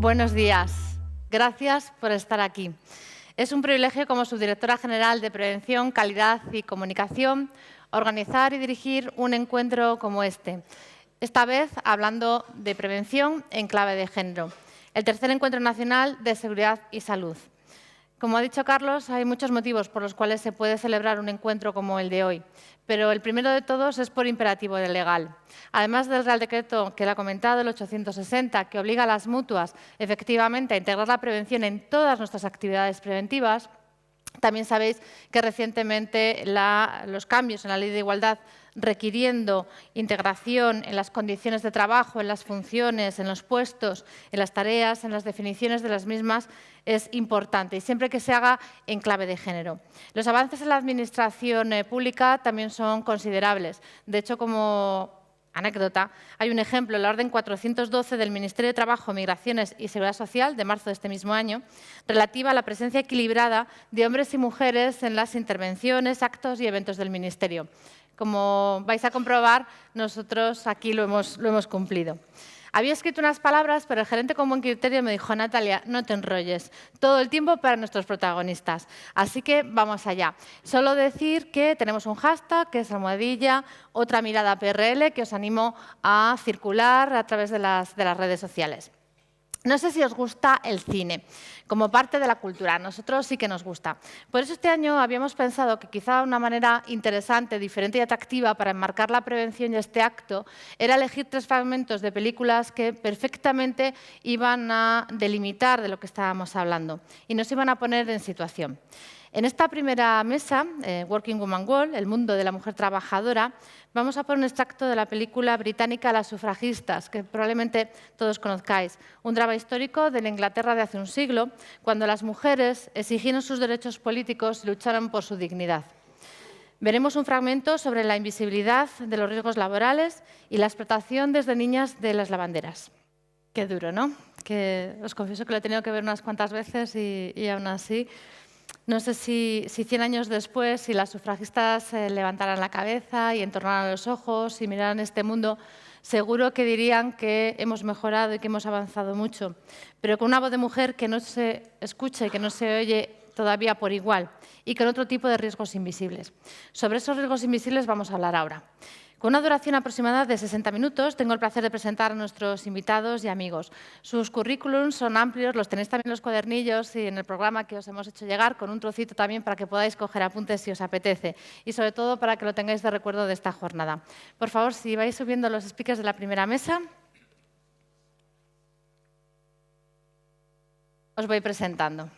Buenos días. Gracias por estar aquí. Es un privilegio como subdirectora general de Prevención, Calidad y Comunicación organizar y dirigir un encuentro como este. Esta vez hablando de prevención en clave de género. El tercer encuentro nacional de seguridad y salud. Como ha dicho Carlos, hay muchos motivos por los cuales se puede celebrar un encuentro como el de hoy, pero el primero de todos es por imperativo legal. Además del Real Decreto que él ha comentado, el 860, que obliga a las mutuas efectivamente a integrar la prevención en todas nuestras actividades preventivas, también sabéis que recientemente los cambios en la Ley de Igualdad requiriendo integración en las condiciones de trabajo, en las funciones, en los puestos, en las tareas, en las definiciones de las mismas, es importante y siempre que se haga en clave de género. Los avances en la administración pública también son considerables. De hecho, como anécdota, hay un ejemplo, la Orden 412 del Ministerio de Trabajo, Migraciones y Seguridad Social, de marzo de este mismo año, relativa a la presencia equilibrada de hombres y mujeres en las intervenciones, actos y eventos del Ministerio. Como vais a comprobar, nosotros aquí lo hemos cumplido. Había escrito unas palabras, pero el gerente con buen criterio me dijo, Natalia, no te enrolles, todo el tiempo para nuestros protagonistas. Así que vamos allá. Solo decir que tenemos un hashtag, que es ¡Otra mirada PRL, que os animo a circular a través de las redes sociales. No sé si os gusta el cine, como parte de la cultura. A nosotros sí que nos gusta. Por eso este año habíamos pensado que quizá una manera interesante, diferente y atractiva para enmarcar la prevención y este acto era elegir 3 fragmentos de películas que perfectamente iban a delimitar de lo que estábamos hablando y nos iban a poner en situación. En esta primera mesa, Working Woman World, el mundo de la mujer trabajadora, vamos a poner un extracto de la película británica Las sufragistas, que probablemente todos conozcáis. Un drama histórico de la Inglaterra de hace un siglo, cuando las mujeres exigieron sus derechos políticos y lucharon por su dignidad. Veremos un fragmento sobre la invisibilidad de los riesgos laborales y la explotación desde niñas de las lavanderas. Qué duro, ¿no? Que os confieso que lo he tenido que ver unas cuantas veces y aún así... No sé si 100 años después, si las sufragistas levantaran la cabeza y entornaran los ojos y miraran este mundo, seguro que dirían que hemos mejorado y que hemos avanzado mucho, pero con una voz de mujer que no se escucha y que no se oye todavía por igual y con otro tipo de riesgos invisibles. Sobre esos riesgos invisibles vamos a hablar ahora. Con una duración aproximada de 60 minutos, tengo el placer de presentar a nuestros invitados y amigos. Sus currículums son amplios, los tenéis también en los cuadernillos y en el programa que os hemos hecho llegar, con un trocito también para que podáis coger apuntes si os apetece y sobre todo para que lo tengáis de recuerdo de esta jornada. Por favor, si vais subiendo los speakers de la primera mesa, os voy presentando.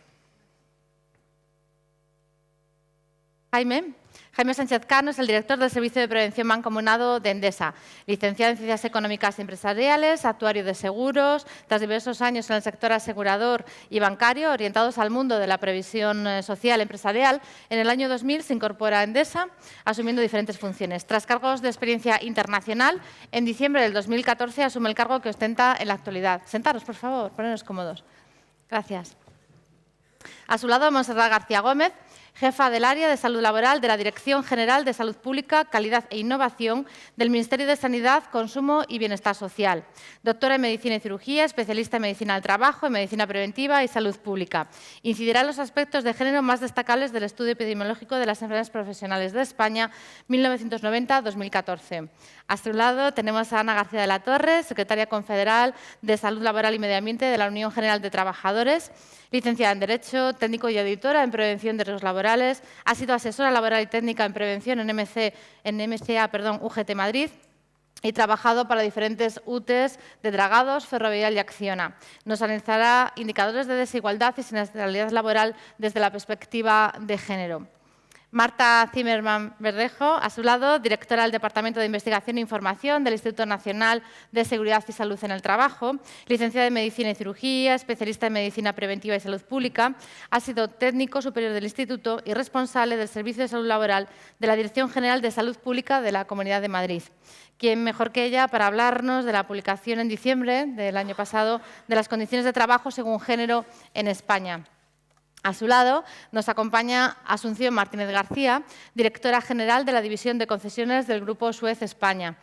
Jaime Sánchez Cano es el director del Servicio de Prevención Mancomunado de Endesa, licenciado en Ciencias Económicas y Empresariales, actuario de seguros, tras diversos años en el sector asegurador y bancario, orientados al mundo de la previsión social empresarial. En el año 2000 se incorpora a Endesa, asumiendo diferentes funciones. Tras cargos de experiencia internacional, en diciembre del 2014 asume el cargo que ostenta en la actualidad. Sentaros, por favor, poneros cómodos. Gracias. A su lado, Montserrat García Gómez, jefa del área de salud laboral de la Dirección General de Salud Pública, Calidad e Innovación del Ministerio de Sanidad, Consumo y Bienestar Social. Doctora en Medicina y Cirugía, especialista en Medicina del Trabajo, en Medicina Preventiva y Salud Pública. Incidirá en los aspectos de género más destacables del estudio epidemiológico de las enfermedades profesionales de España, 1990-2014. A su lado tenemos a Ana García de la Torre, secretaria confederal de Salud Laboral y Medio Ambiente de la Unión General de Trabajadores, licenciada en Derecho, técnico y editora en Prevención de Riesgos Laborales, ha sido asesora laboral y técnica en prevención en MCA, UGT Madrid y trabajado para diferentes UTEs de Dragados, Ferrovial y Acciona. Nos analizará indicadores de desigualdad y siniestralidad laboral desde la perspectiva de género. Marta Zimmerman Verdejo, a su lado, directora del Departamento de Investigación e Información del Instituto Nacional de Seguridad y Salud en el Trabajo, licenciada en Medicina y Cirugía, especialista en Medicina Preventiva y Salud Pública, ha sido técnico superior del Instituto y responsable del Servicio de Salud Laboral de la Dirección General de Salud Pública de la Comunidad de Madrid. ¿Quién mejor que ella para hablarnos de la publicación en diciembre del año pasado de las condiciones de trabajo según género en España? A su lado nos acompaña Asunción Martínez García, directora general de la División de Concesiones del Grupo Suez España.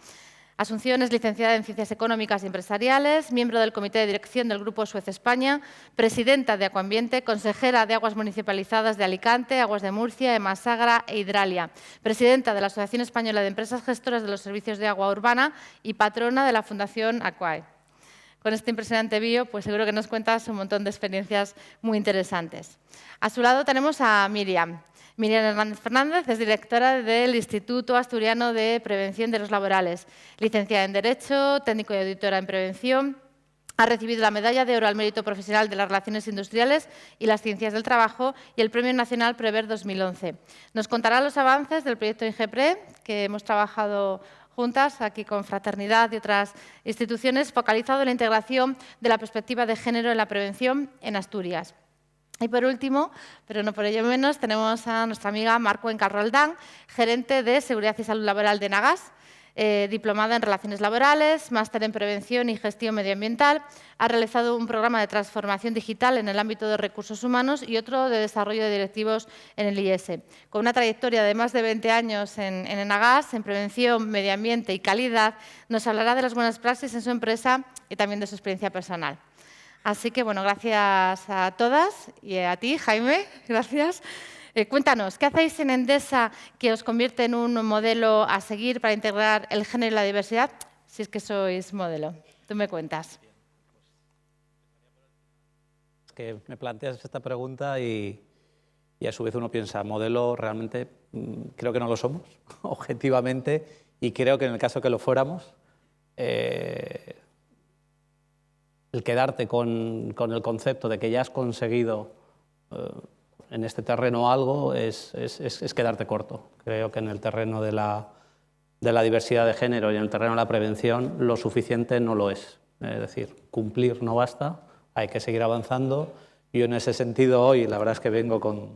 Asunción es licenciada en Ciencias Económicas y Empresariales, miembro del Comité de Dirección del Grupo Suez España, presidenta de Acuambiente, consejera de Aguas Municipalizadas de Alicante, Aguas de Murcia, Emasagra e Hidralia, presidenta de la Asociación Española de Empresas Gestoras de los Servicios de Agua Urbana y patrona de la Fundación Aquae. Con este impresionante bio, pues seguro que nos cuentas un montón de experiencias muy interesantes. A su lado tenemos a Miriam. Miriam Hernández Fernández es directora del Instituto Asturiano de Prevención de los Laborales, licenciada en Derecho, técnico y auditora en Prevención. Ha recibido la Medalla de Oro al Mérito Profesional de las Relaciones Industriales y las Ciencias del Trabajo y el Premio Nacional Prever 2011. Nos contará los avances del proyecto INGEPRE, que hemos trabajado juntas, aquí con Fraternidad y otras instituciones, focalizado en la integración de la perspectiva de género en la prevención en Asturias. Y por último, pero no por ello menos, tenemos a nuestra amiga Mar Cuenca Roldán, gerente de Seguridad y Salud Laboral de Nagas, diplomada en Relaciones Laborales, máster en Prevención y Gestión Medioambiental. Ha realizado un programa de transformación digital en el ámbito de recursos humanos y otro de desarrollo de directivos en el IES. Con una trayectoria de más de 20 años en Enagas, en Prevención, Medio Ambiente y Calidad, nos hablará de las buenas praxis en su empresa y también de su experiencia personal. Así que, bueno, gracias a todas y a ti, Jaime, gracias. Cuéntanos, ¿qué hacéis en Endesa que os convierte en un modelo a seguir para integrar el género y la diversidad? Si es que sois modelo. Tú me cuentas. Es que me planteas esta pregunta y a su vez uno piensa, modelo realmente creo que no lo somos, objetivamente, y creo que en el caso que lo fuéramos, el quedarte con el concepto de que ya has conseguido en este terreno algo es quedarte corto. Creo que en el terreno de la diversidad de género y en el terreno de la prevención lo suficiente no lo es. Es decir, cumplir no basta, hay que seguir avanzando. Yo en ese sentido hoy la verdad es que vengo con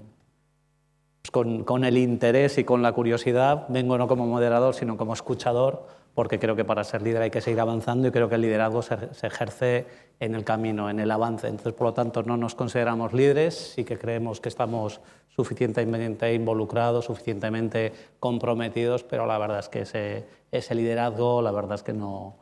el interés y con la curiosidad, vengo no como moderador sino como escuchador, porque creo que para ser líder hay que seguir avanzando y creo que el liderazgo se ejerce en el camino, en el avance. Entonces, por lo tanto, no nos consideramos líderes, sí que creemos que estamos suficientemente involucrados, suficientemente comprometidos, pero la verdad es que ese liderazgo, la verdad es que no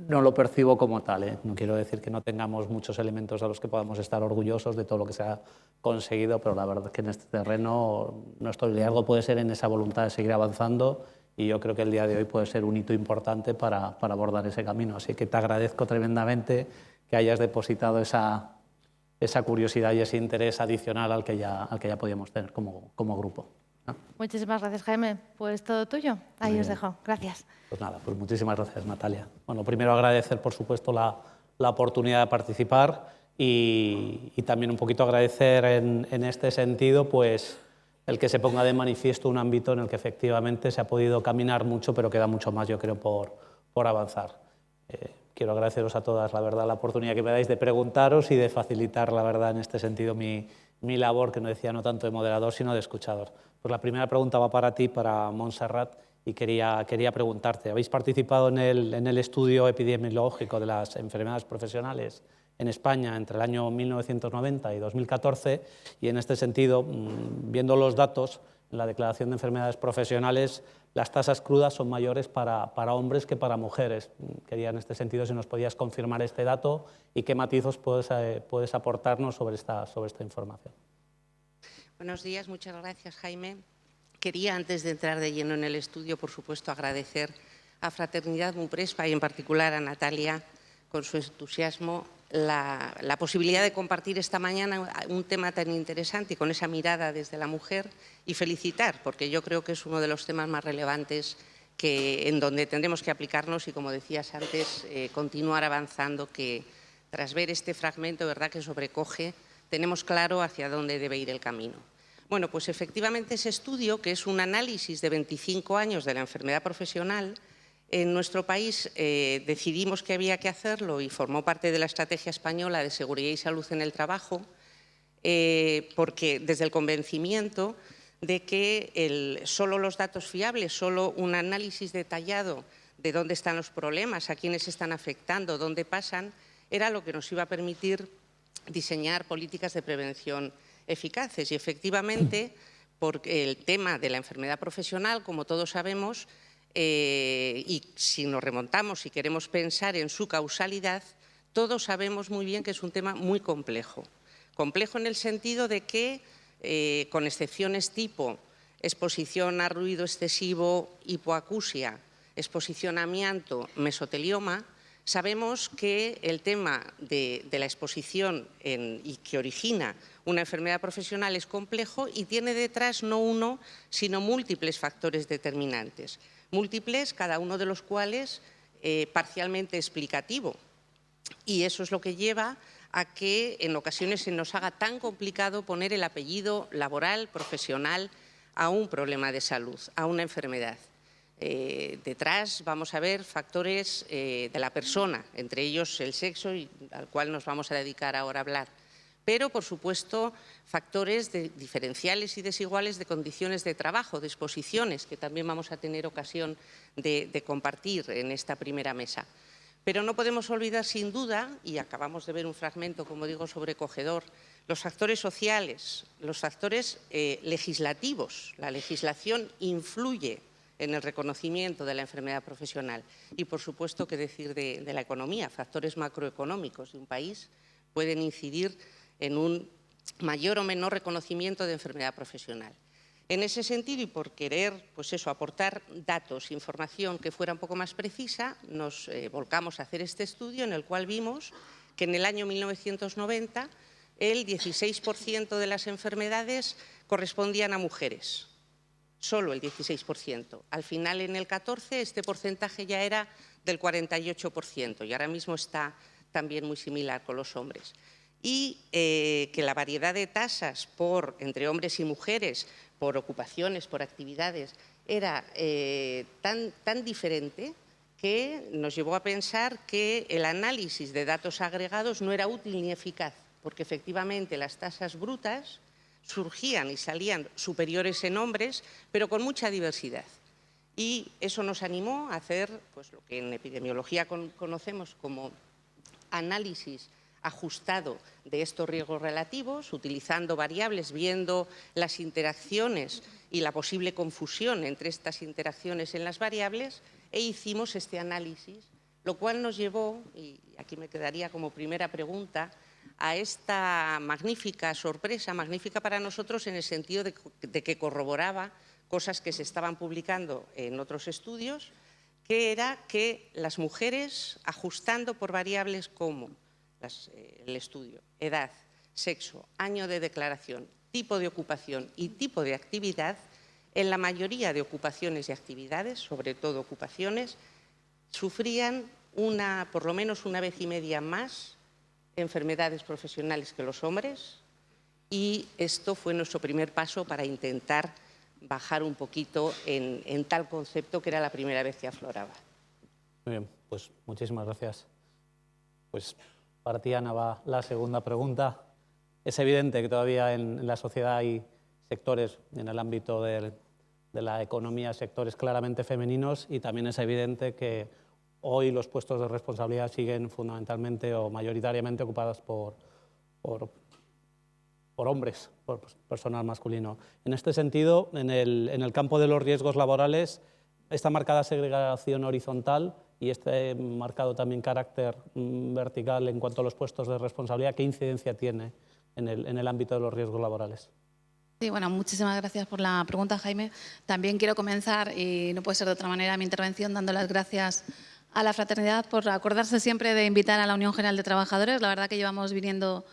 lo percibo como tal. No quiero decir que no tengamos muchos elementos a los que podamos estar orgullosos de todo lo que se ha conseguido, pero la verdad es que en este terreno nuestro liderazgo puede ser en esa voluntad de seguir avanzando y yo creo que el día de hoy puede ser un hito importante para abordar ese camino. Así que te agradezco tremendamente que hayas depositado esa curiosidad y ese interés adicional al que ya podíamos tener como grupo, ¿no? Muchísimas gracias, Jaime. Pues todo tuyo. Ahí os dejo. Gracias. Pues nada, pues muchísimas gracias, Natalia. Bueno, primero agradecer, por supuesto, la oportunidad de participar y también un poquito agradecer en este sentido, pues, el que se ponga de manifiesto un ámbito en el que efectivamente se ha podido caminar mucho, pero queda mucho más, yo creo, por avanzar. Quiero agradeceros a todas, la verdad, la oportunidad que me dais de preguntaros y de facilitar, la verdad, en este sentido, mi labor, que no decía no tanto de moderador, sino de escuchador. Pues la primera pregunta va para ti, para Montserrat, y quería preguntarte, ¿habéis participado en el estudio epidemiológico de las enfermedades profesionales en España entre el año 1990 y 2014? Y en este sentido, viendo los datos, en la declaración de enfermedades profesionales, las tasas crudas son mayores para hombres que para mujeres. Quería en este sentido si nos podías confirmar este dato y qué matizos puedes aportarnos sobre esta información. Buenos días, muchas gracias, Jaime. Quería, antes de entrar de lleno en el estudio, por supuesto, agradecer a Fraternidad Mumprespa y en particular a Natalia, con su entusiasmo, la posibilidad de compartir esta mañana un tema tan interesante y con esa mirada desde la mujer, y felicitar, porque yo creo que es uno de los temas más relevantes en donde tendremos que aplicarnos y, como decías antes, continuar avanzando, que tras ver este fragmento, ¿verdad?, que sobrecoge, tenemos claro hacia dónde debe ir el camino. Bueno, pues efectivamente ese estudio, que es un análisis de 25 años de la enfermedad profesional, en nuestro país decidimos que había que hacerlo y formó parte de la Estrategia Española de Seguridad y Salud en el Trabajo, porque desde el convencimiento de que solo los datos fiables, solo un análisis detallado de dónde están los problemas, a quiénes están afectando, dónde pasan, era lo que nos iba a permitir diseñar políticas de prevención eficaces. Y efectivamente, porque el tema de la enfermedad profesional, como todos sabemos, y si nos remontamos y queremos pensar en su causalidad, todos sabemos muy bien que es un tema muy complejo. Complejo en el sentido de que, con excepciones tipo exposición a ruido excesivo, hipoacusia, exposición a amianto, mesotelioma, sabemos que el tema de la exposición y que origina una enfermedad profesional es complejo y tiene detrás no uno, sino múltiples factores determinantes. Múltiples, cada uno de los cuales parcialmente explicativo. Y eso es lo que lleva a que en ocasiones se nos haga tan complicado poner el apellido laboral, profesional, a un problema de salud, a una enfermedad. Detrás vamos a ver factores de la persona, entre ellos el sexo, al cual nos vamos a dedicar ahora a hablar. Pero, por supuesto, factores diferenciales y desiguales de condiciones de trabajo, de exposiciones, que también vamos a tener ocasión de compartir en esta primera mesa. Pero no podemos olvidar, sin duda, y acabamos de ver un fragmento, como digo, sobrecogedor, los factores sociales, los factores legislativos. La legislación influye en el reconocimiento de la enfermedad profesional. Y, por supuesto, qué decir de la economía. Factores macroeconómicos de un país pueden incidir en un mayor o menor reconocimiento de enfermedad profesional. En ese sentido, y por querer aportar datos, información que fuera un poco más precisa, nos volcamos a hacer este estudio en el cual vimos que en el año 1990 el 16% de las enfermedades correspondían a mujeres, solo el 16%. Al final, en el 14, este porcentaje ya era del 48% y ahora mismo está también muy similar con los hombres. Y que la variedad de tasas entre hombres y mujeres, por ocupaciones, por actividades, era tan diferente que nos llevó a pensar que el análisis de datos agregados no era útil ni eficaz, porque efectivamente las tasas brutas surgían y salían superiores en hombres, pero con mucha diversidad. Y eso nos animó a hacer lo que en epidemiología conocemos como análisis ajustado de estos riesgos relativos, utilizando variables, viendo las interacciones y la posible confusión entre estas interacciones en las variables, e hicimos este análisis, lo cual nos llevó, y aquí me quedaría como primera pregunta, a esta magnífica sorpresa, magnífica para nosotros en el sentido de que corroboraba cosas que se estaban publicando en otros estudios, que era que las mujeres, ajustando por variables como el estudio, edad, sexo, año de declaración, tipo de ocupación y tipo de actividad, en la mayoría de ocupaciones y actividades, sobre todo ocupaciones, sufrían por lo menos una vez y media más enfermedades profesionales que los hombres, y esto fue nuestro primer paso para intentar bajar un poquito en tal concepto que era la primera vez que afloraba. Muy bien, pues muchísimas gracias. Pues para ti, Ana, va la segunda pregunta. Es evidente que todavía en la sociedad hay sectores en el ámbito de la economía, sectores claramente femeninos, y también es evidente que hoy los puestos de responsabilidad siguen fundamentalmente o mayoritariamente ocupados por hombres, por personal masculino. En este sentido, en el campo de los riesgos laborales, esta marcada segregación horizontal y este marcado también carácter vertical en cuanto a los puestos de responsabilidad, ¿qué incidencia tiene en el ámbito de los riesgos laborales? Sí, bueno, muchísimas gracias por la pregunta, Jaime. También quiero comenzar, y no puede ser de otra manera, mi intervención dando las gracias a la Fraternidad por acordarse siempre de invitar a la Unión General de Trabajadores. La verdad que llevamos viniendo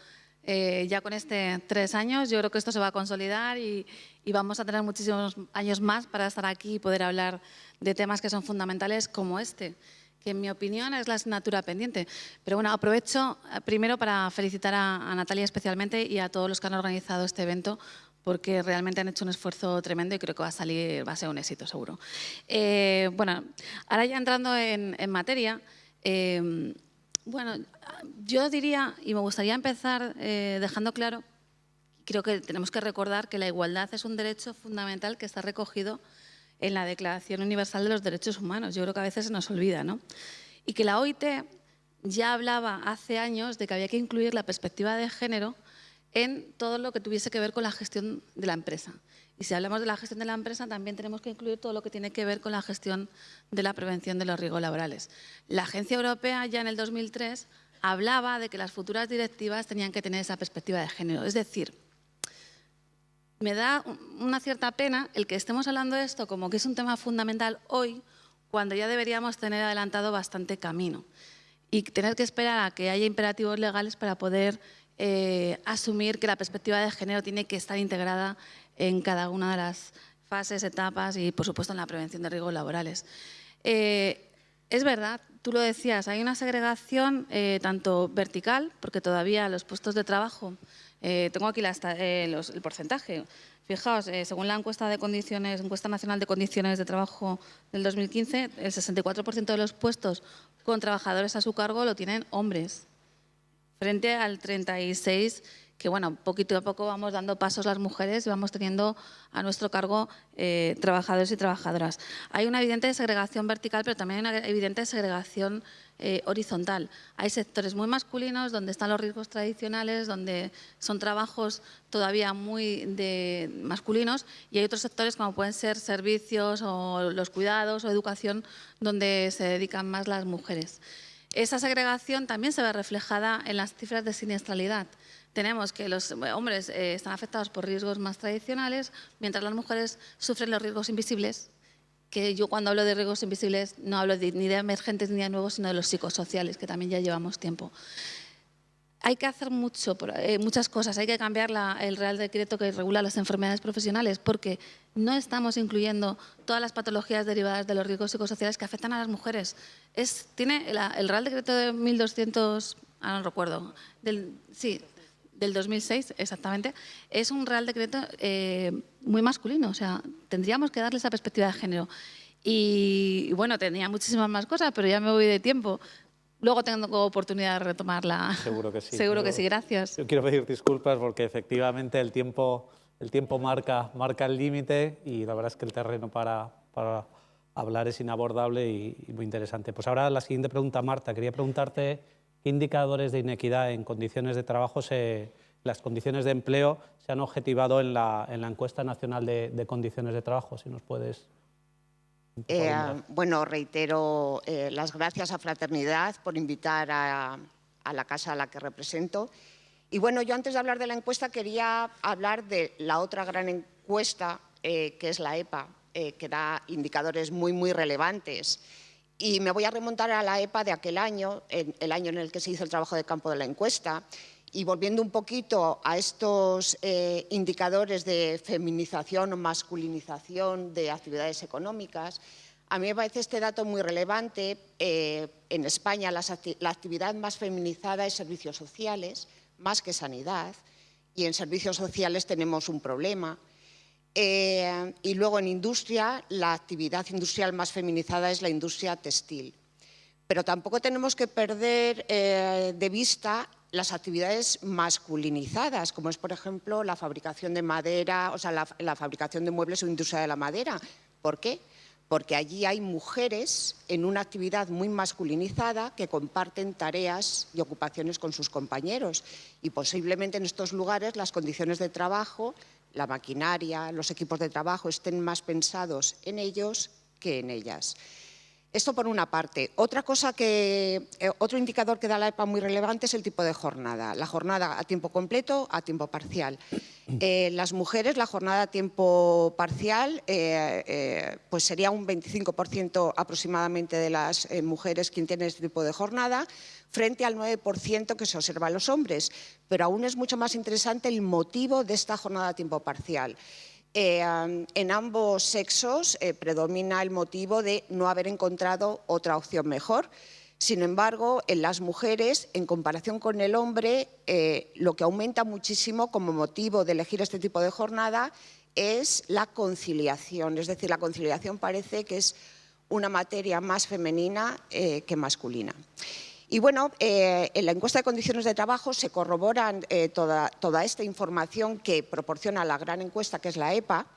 ya con 3 años. Yo creo que esto se va a consolidar y vamos a tener muchísimos años más para estar aquí y poder hablar de temas que son fundamentales como este, que en mi opinión es la asignatura pendiente. Pero bueno, aprovecho primero para felicitar a Natalia especialmente y a todos los que han organizado este evento, porque realmente han hecho un esfuerzo tremendo y creo que va a ser un éxito seguro. Bueno, ahora ya entrando en materia, bueno, yo diría, y me gustaría empezar dejando claro, creo que tenemos que recordar que la igualdad es un derecho fundamental que está recogido en la Declaración Universal de los Derechos Humanos. Yo creo que a veces se nos olvida, ¿no? Y que la OIT ya hablaba hace años de que había que incluir la perspectiva de género en todo lo que tuviese que ver con la gestión de la empresa. Y si hablamos de la gestión de la empresa, también tenemos que incluir todo lo que tiene que ver con la gestión de la prevención de los riesgos laborales. La Agencia Europea ya en el 2003 hablaba de que las futuras directivas tenían que tener esa perspectiva de género. Es decir, me da una cierta pena el que estemos hablando de esto como que es un tema fundamental hoy, cuando ya deberíamos tener adelantado bastante camino y tener que esperar a que haya imperativos legales para poder asumir que la perspectiva de género tiene que estar integrada en cada una de las fases, etapas y, por supuesto, en la prevención de riesgos laborales. Es verdad, tú lo decías, hay una segregación tanto vertical, porque todavía los puestos de trabajo, tengo aquí el porcentaje. Fijaos, según la encuesta nacional de condiciones de trabajo del 2015, el 64% de los puestos con trabajadores a su cargo lo tienen hombres, frente al 36%, que bueno, poquito a poco vamos dando pasos las mujeres y vamos teniendo a nuestro cargo trabajadores y trabajadoras. Hay una evidente segregación vertical, pero también hay una evidente segregación horizontal. Hay sectores muy masculinos donde están los riesgos tradicionales, donde son trabajos todavía muy masculinos, y hay otros sectores como pueden ser servicios o los cuidados o educación, donde se dedican más las mujeres. Esa segregación también se ve reflejada en las cifras de siniestralidad. Tenemos que los hombres están afectados por riesgos más tradicionales, mientras las mujeres sufren los riesgos invisibles, que yo cuando hablo de riesgos invisibles no hablo ni de emergentes ni de nuevos, sino de los psicosociales, que también ya llevamos tiempo. Hay que hacer muchas cosas, hay que cambiar el Real Decreto que regula las enfermedades profesionales, porque no estamos incluyendo todas las patologías derivadas de los riesgos psicosociales que afectan a las mujeres. Tiene el Real Decreto de 1200, no recuerdo, del 2006 exactamente, es un Real Decreto muy masculino, o sea, tendríamos que darle esa perspectiva de género. Y bueno, tenía muchísimas más cosas, pero ya me voy de tiempo. Luego tengo oportunidad de retomarla. Seguro que sí. Seguro que sí, gracias. Yo quiero pedir disculpas porque efectivamente el tiempo marca el límite y la verdad es que el terreno para hablar es inabordable y muy interesante. Pues ahora la siguiente pregunta, Marta. Quería preguntarte qué indicadores de inequidad en condiciones de trabajo, las condiciones de empleo, se han objetivado en la encuesta nacional de condiciones de trabajo. Si nos puedes... Bueno, reitero las gracias a Fraternidad por invitar a la casa a la que represento. Y bueno, yo antes de hablar de la encuesta quería hablar de la otra gran encuesta, que es la EPA, que da indicadores muy relevantes. Y me voy a remontar a la EPA de aquel año, el año en el que se hizo el trabajo de campo de la encuesta. Y volviendo un poquito a estos indicadores de feminización o masculinización de actividades económicas, a mí me parece este dato muy relevante. En España la actividad más feminizada es servicios sociales, más que sanidad, y en servicios sociales tenemos un problema. Y luego en industria, la actividad industrial más feminizada es la industria textil. Pero tampoco tenemos que perder de vista las actividades masculinizadas, como es, por ejemplo, la fabricación de madera, o sea, la fabricación de muebles o industria de la madera. ¿Por qué? Porque allí hay mujeres en una actividad muy masculinizada que comparten tareas y ocupaciones con sus compañeros. Y posiblemente en estos lugares las condiciones de trabajo, la maquinaria, los equipos de trabajo estén más pensados en ellos que en ellas. Esto por una parte. Otro indicador que da la EPA muy relevante es el tipo de jornada. La jornada a tiempo completo, a tiempo parcial. Las mujeres, la jornada a tiempo parcial, pues sería un 25% aproximadamente de las mujeres quien tiene este tipo de jornada, frente al 9% que se observa en los hombres. Pero aún es mucho más interesante el motivo de esta jornada a tiempo parcial. En ambos sexos predomina el motivo de no haber encontrado otra opción mejor. Sin embargo, en las mujeres, en comparación con el hombre, lo que aumenta muchísimo como motivo de elegir este tipo de jornada es la conciliación. Es decir, la conciliación parece que es una materia más femenina que masculina. Y bueno, en la encuesta de condiciones de trabajo se corroboran toda esta información que proporciona la gran encuesta que es la EPA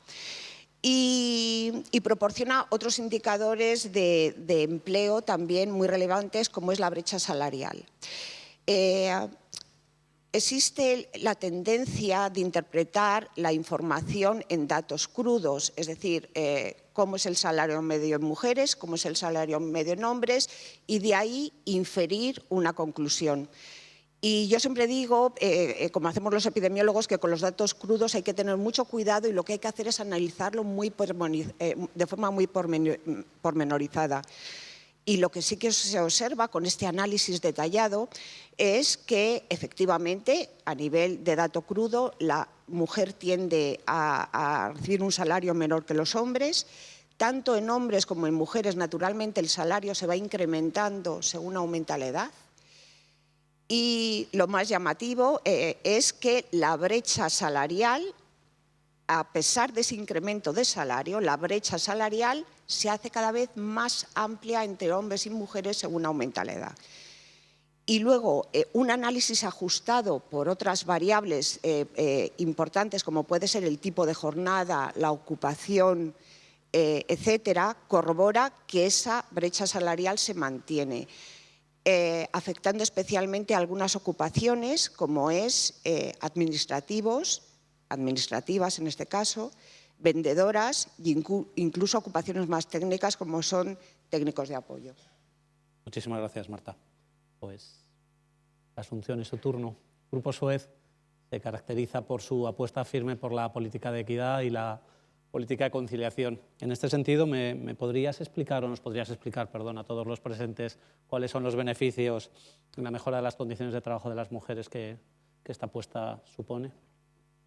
y proporciona otros indicadores de empleo también muy relevantes como es la brecha salarial. existe la tendencia de interpretar la información en datos crudos, es decir, cómo es el salario medio en mujeres, cómo es el salario medio en hombres, y de ahí inferir una conclusión. Y yo siempre digo, como hacemos los epidemiólogos, que con los datos crudos hay que tener mucho cuidado y lo que hay que hacer es analizarlo de forma muy pormenorizada. Y lo que sí que se observa con este análisis detallado es que, efectivamente, a nivel de dato crudo, la mujer tiende a recibir un salario menor que los hombres. Tanto en hombres como en mujeres, naturalmente, el salario se va incrementando según aumenta la edad. Y lo más llamativo es que la brecha salarial, a pesar de ese incremento de salario, la brecha salarial se hace cada vez más amplia entre hombres y mujeres según aumenta la edad. Y luego, un análisis ajustado por otras variables importantes, como puede ser el tipo de jornada, la ocupación, etcétera, corrobora que esa brecha salarial se mantiene, afectando especialmente a algunas ocupaciones, como es administrativas en este caso, vendedoras e incluso ocupaciones más técnicas como son técnicos de apoyo. Muchísimas gracias, Marta. Pues la Asunción es su turno. El Grupo Suez se caracteriza por su apuesta firme por la política de equidad y la política de conciliación. En este sentido, ¿me podrías explicar, o nos podrías explicar, perdón, a todos los presentes, cuáles son los beneficios en la mejora de las condiciones de trabajo de las mujeres que esta apuesta supone?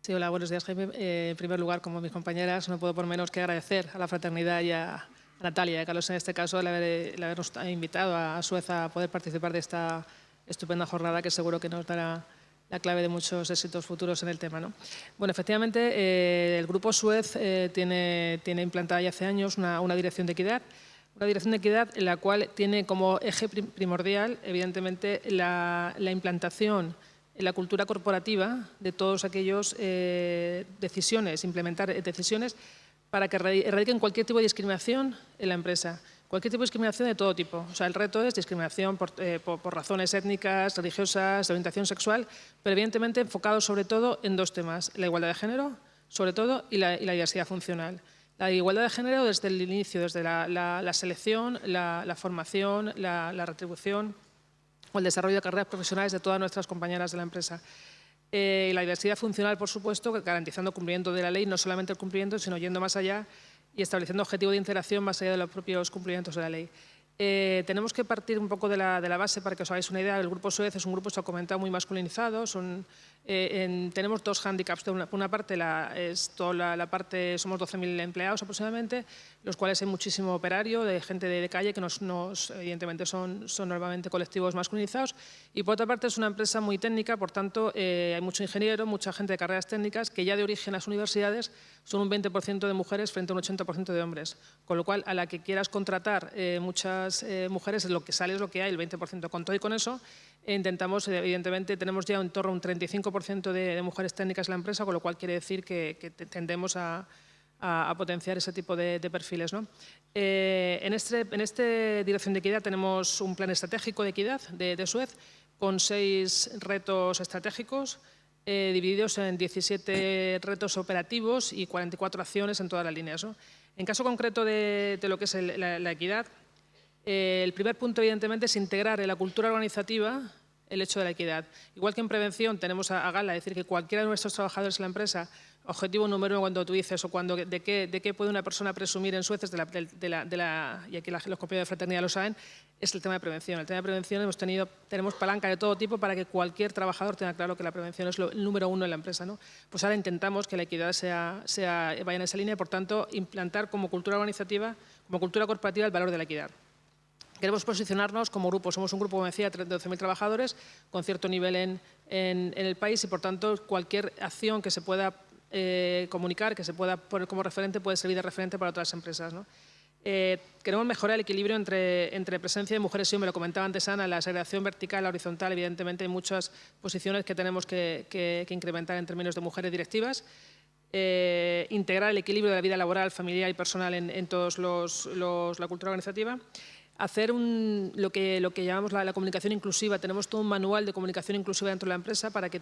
Sí, hola, buenos días, Jaime. En primer lugar, como mis compañeras, no puedo por menos que agradecer a la Fraternidad y a Natalia y a Carlos en este caso el habernos invitado a Suez a poder participar de esta estupenda jornada que seguro que nos dará la clave de muchos éxitos futuros en el tema, ¿no? Bueno, efectivamente, el Grupo Suez tiene implantada ya hace años una dirección de equidad, en la cual tiene como eje primordial, evidentemente, la implantación en la cultura corporativa de todos aquellos implementar decisiones para que erradiquen cualquier tipo de discriminación en la empresa. Cualquier tipo de discriminación de todo tipo. O sea, el reto es discriminación por razones étnicas, religiosas, de orientación sexual, pero evidentemente enfocado sobre todo en dos temas: la igualdad de género, sobre todo, y la diversidad funcional. La igualdad de género desde el inicio, desde la selección, la formación, la retribución o el desarrollo de carreras profesionales de todas nuestras compañeras de la empresa. La diversidad funcional, por supuesto, garantizando cumplimiento de la ley, no solamente el cumplimiento, sino yendo más allá y estableciendo objetivos de integración más allá de los propios cumplimientos de la ley. Tenemos que partir un poco de la base para que os hagáis una idea. El Grupo Suez es un grupo, se ha comentado, muy masculinizado. Tenemos dos hándicaps. Por una parte, somos 12.000 empleados aproximadamente, los cuales hay muchísimo operario, de gente de calle, que evidentemente son normalmente colectivos masculinizados. Y por otra parte, es una empresa muy técnica, por tanto, hay mucho ingeniero, mucha gente de carreras técnicas, que ya de origen las universidades son un 20% de mujeres frente a un 80% de hombres. Con lo cual, a la que quieras contratar muchas mujeres, lo que sale es lo que hay, el 20%. Con todo y con eso, intentamos, evidentemente, tenemos ya en torno a un 35% de mujeres técnicas en la empresa, con lo cual quiere decir que tendemos a potenciar ese tipo de perfiles, ¿no? En esta dirección de equidad tenemos un plan estratégico de equidad de Suez con 6 retos estratégicos divididos en 17 retos operativos y 44 acciones en todas las líneas, ¿no? En caso concreto de lo que es la equidad, el primer punto, evidentemente, es integrar en la cultura organizativa el hecho de la equidad. Igual que en prevención tenemos a gala, es decir, que cualquiera de nuestros trabajadores en la empresa, objetivo número uno cuando tú dices, o de qué puede una persona presumir en Suez, y aquí los compañeros de Fraternidad lo saben, es el tema de prevención. El tema de prevención tenemos palanca de todo tipo para que cualquier trabajador tenga claro que la prevención es el número uno en la empresa, ¿no? Pues ahora intentamos que la equidad vaya en esa línea y, por tanto, implantar como cultura organizativa, como cultura corporativa, el valor de la equidad. Queremos posicionarnos como grupo. Somos un grupo, como decía, de 12.000 trabajadores con cierto nivel en el país y, por tanto, cualquier acción que se pueda comunicar, que se pueda poner como referente, puede servir de referente para otras empresas, ¿no? Queremos mejorar el equilibrio entre presencia de mujeres y hombres. Lo comentaba antes Ana, la segregación vertical, la horizontal. Evidentemente, hay muchas posiciones que tenemos que incrementar en términos de mujeres directivas. Integrar el equilibrio de la vida laboral, familiar y personal en todos la cultura organizativa. hacer lo que llamamos la comunicación inclusiva. Tenemos todo un manual de comunicación inclusiva dentro de la empresa para que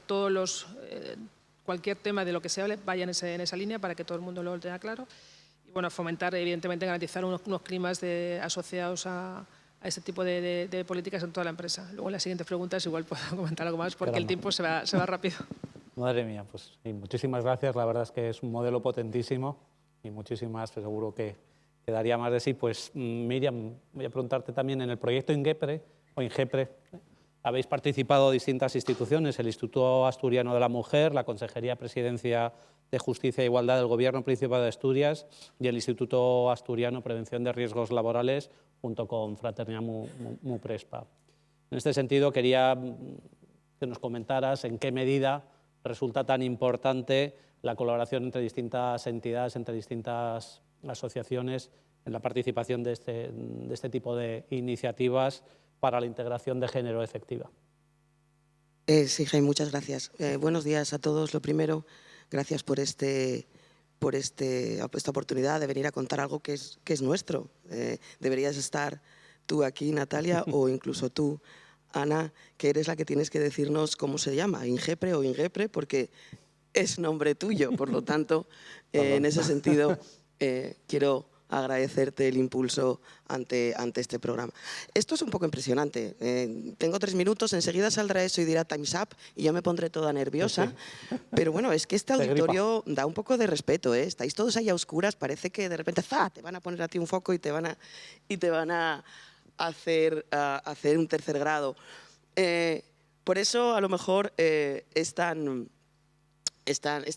cualquier tema de lo que se hable vaya en esa línea, para que todo el mundo lo tenga claro. Y bueno, fomentar, evidentemente, garantizar unos climas asociados a este tipo de políticas en toda la empresa. Luego en las siguientes preguntas igual puedo comentar algo más porque el tiempo se va rápido. Madre mía, pues sí, muchísimas gracias. La verdad es que es un modelo potentísimo y muchísimas, seguro que daría más de sí. Pues Miriam, voy a preguntarte también, en el proyecto INGEPRE, habéis participado distintas instituciones, el Instituto Asturiano de la Mujer, la Consejería Presidencia de Justicia e Igualdad del Gobierno Principal de Asturias y el Instituto Asturiano Prevención de Riesgos Laborales, junto con Fraternidad Muprespa. En este sentido, quería que nos comentaras en qué medida resulta tan importante la colaboración entre distintas entidades, entre distintas asociaciones en la participación de este tipo de iniciativas para la integración de género efectiva. Sí, Jaime, muchas gracias. Buenos días a todos. Lo primero, gracias por esta oportunidad de venir a contar algo que es nuestro. Deberías estar tú aquí, Natalia, o incluso tú, Ana, que eres la que tienes que decirnos cómo se llama, INGEPRE o INGEPRE, porque es nombre tuyo. Por lo tanto, en ese sentido, quiero agradecerte el impulso ante este programa. Esto es un poco impresionante. Tengo 3 minutos, enseguida saldrá eso y dirá Time's Up y yo me pondré toda nerviosa. Sí. Pero bueno, es que este auditorio da un poco de respeto, ¿eh? Estáis todos ahí a oscuras, parece que de repente te van a poner a ti un foco y te van a hacer un tercer grado. Por eso, a lo mejor, es tan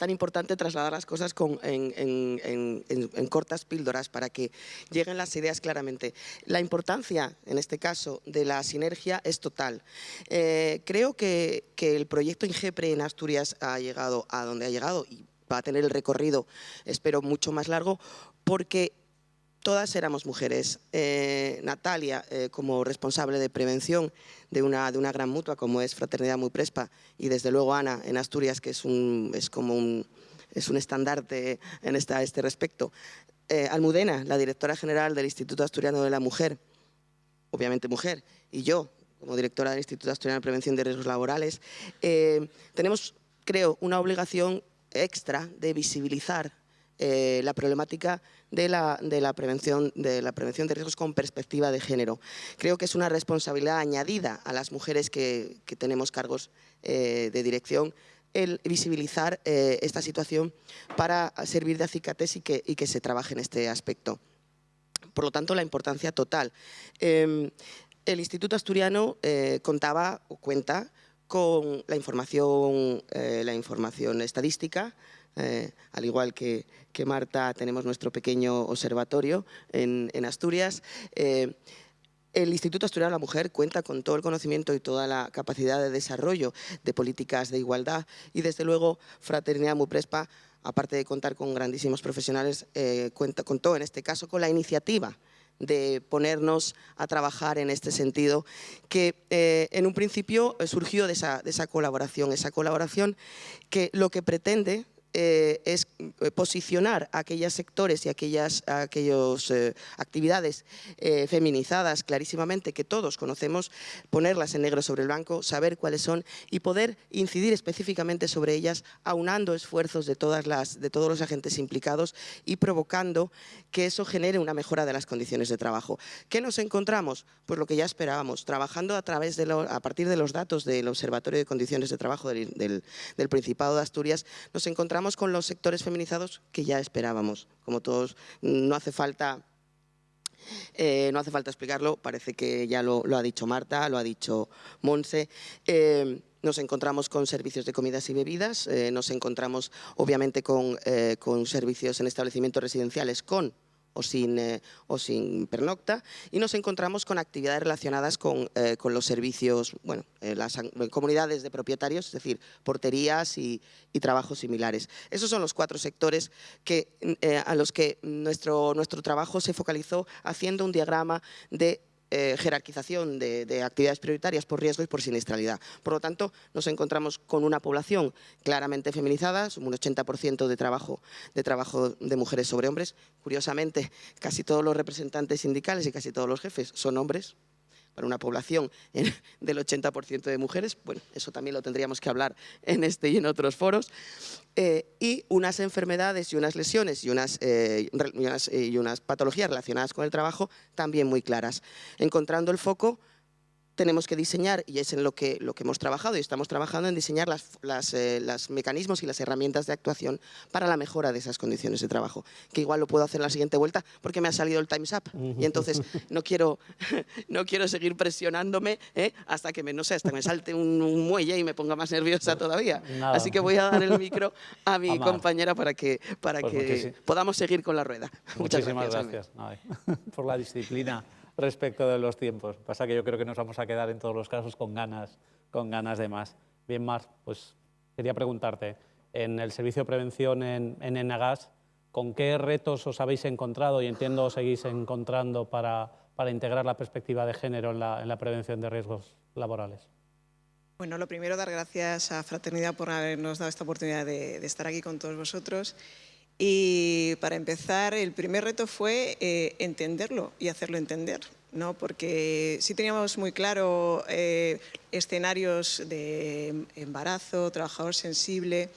importante trasladar las cosas en cortas píldoras para que lleguen las ideas claramente. La importancia, en este caso, de la sinergia es total. Creo que el proyecto INGEPRE en Asturias ha llegado a donde ha llegado y va a tener el recorrido, espero, mucho más largo, porque todas éramos mujeres. Natalia, como responsable de prevención de una gran mutua como es Fraternidad Muprespa, y desde luego Ana en Asturias, que es un estandarte en este respecto. Almudena, la directora general del Instituto Asturiano de la Mujer, obviamente mujer, y yo, como directora del Instituto Asturiano de Prevención de Riesgos Laborales, tenemos, creo, una obligación extra de visibilizar la problemática de la prevención de riesgos con perspectiva de género. Creo que es una responsabilidad añadida a las mujeres que tenemos cargos de dirección el visibilizar esta situación para servir de acicates y que se trabaje en este aspecto. Por lo tanto, la importancia total. El Instituto Asturiano cuenta con la información estadística. Al igual que Marta, tenemos nuestro pequeño observatorio en Asturias. El Instituto Asturiano de la Mujer cuenta con todo el conocimiento y toda la capacidad de desarrollo de políticas de igualdad y, desde luego, Fraternidad Muprespa, aparte de contar con grandísimos profesionales, contó en este caso con la iniciativa de ponernos a trabajar en este sentido, que en un principio surgió de esa colaboración que lo que pretende es posicionar a aquellos sectores y aquellas actividades feminizadas clarísimamente, que todos conocemos, ponerlas en negro sobre el blanco, saber cuáles son y poder incidir específicamente sobre ellas, aunando esfuerzos de todos los agentes implicados y provocando que eso genere una mejora de las condiciones de trabajo. ¿Qué nos encontramos? Pues lo que ya esperábamos, trabajando a partir de los datos del Observatorio de Condiciones de Trabajo del Principado de Asturias, nos encontramos con los sectores feminizados que ya esperábamos. Como todos, no hace falta explicarlo, parece que ya lo ha dicho Marta, lo ha dicho Monse. Nos encontramos con servicios de comidas y bebidas, nos encontramos obviamente con servicios en establecimientos residenciales con o sin pernocta, y nos encontramos con actividades relacionadas con los servicios, las comunidades de propietarios, es decir, porterías y trabajos similares. Esos son los 4 sectores a los que nuestro trabajo se focalizó, haciendo un diagrama de jerarquización de actividades prioritarias por riesgo y por siniestralidad. Por lo tanto, nos encontramos con una población claramente feminizada, un 80% de trabajo de mujeres sobre hombres. Curiosamente, casi todos los representantes sindicales y casi todos los jefes son hombres. Para una población del 80% de mujeres, bueno, eso también lo tendríamos que hablar en este y en otros foros, y unas enfermedades y unas lesiones y unas patologías relacionadas con el trabajo también muy claras. Encontrando el foco, tenemos que diseñar, y es en lo que hemos trabajado y estamos trabajando en diseñar los mecanismos y las herramientas de actuación para la mejora de esas condiciones de trabajo, que igual lo puedo hacer en la siguiente vuelta porque me ha salido el Time's Up y entonces no quiero seguir presionándome hasta que me salte un muelle y me ponga más nerviosa todavía. Nada. Así que voy a dar el micro a mi Amar. compañera para que podamos seguir con la rueda. Muchísimas Muchas gracias por la disciplina respecto de los tiempos. Pasa que yo creo que nos vamos a quedar en todos los casos con ganas de más. Bien, Mar, pues quería preguntarte, en el servicio de prevención en Enagas, ¿con qué retos os habéis encontrado y entiendo os seguís encontrando para integrar la perspectiva de género en la prevención de riesgos laborales? Bueno, lo primero, dar gracias a Fraternidad por habernos dado esta oportunidad de estar aquí con todos vosotros. Y para empezar, el primer reto fue entenderlo y hacerlo entender, ¿no? Porque sí teníamos muy claro escenarios de embarazo, trabajador sensible,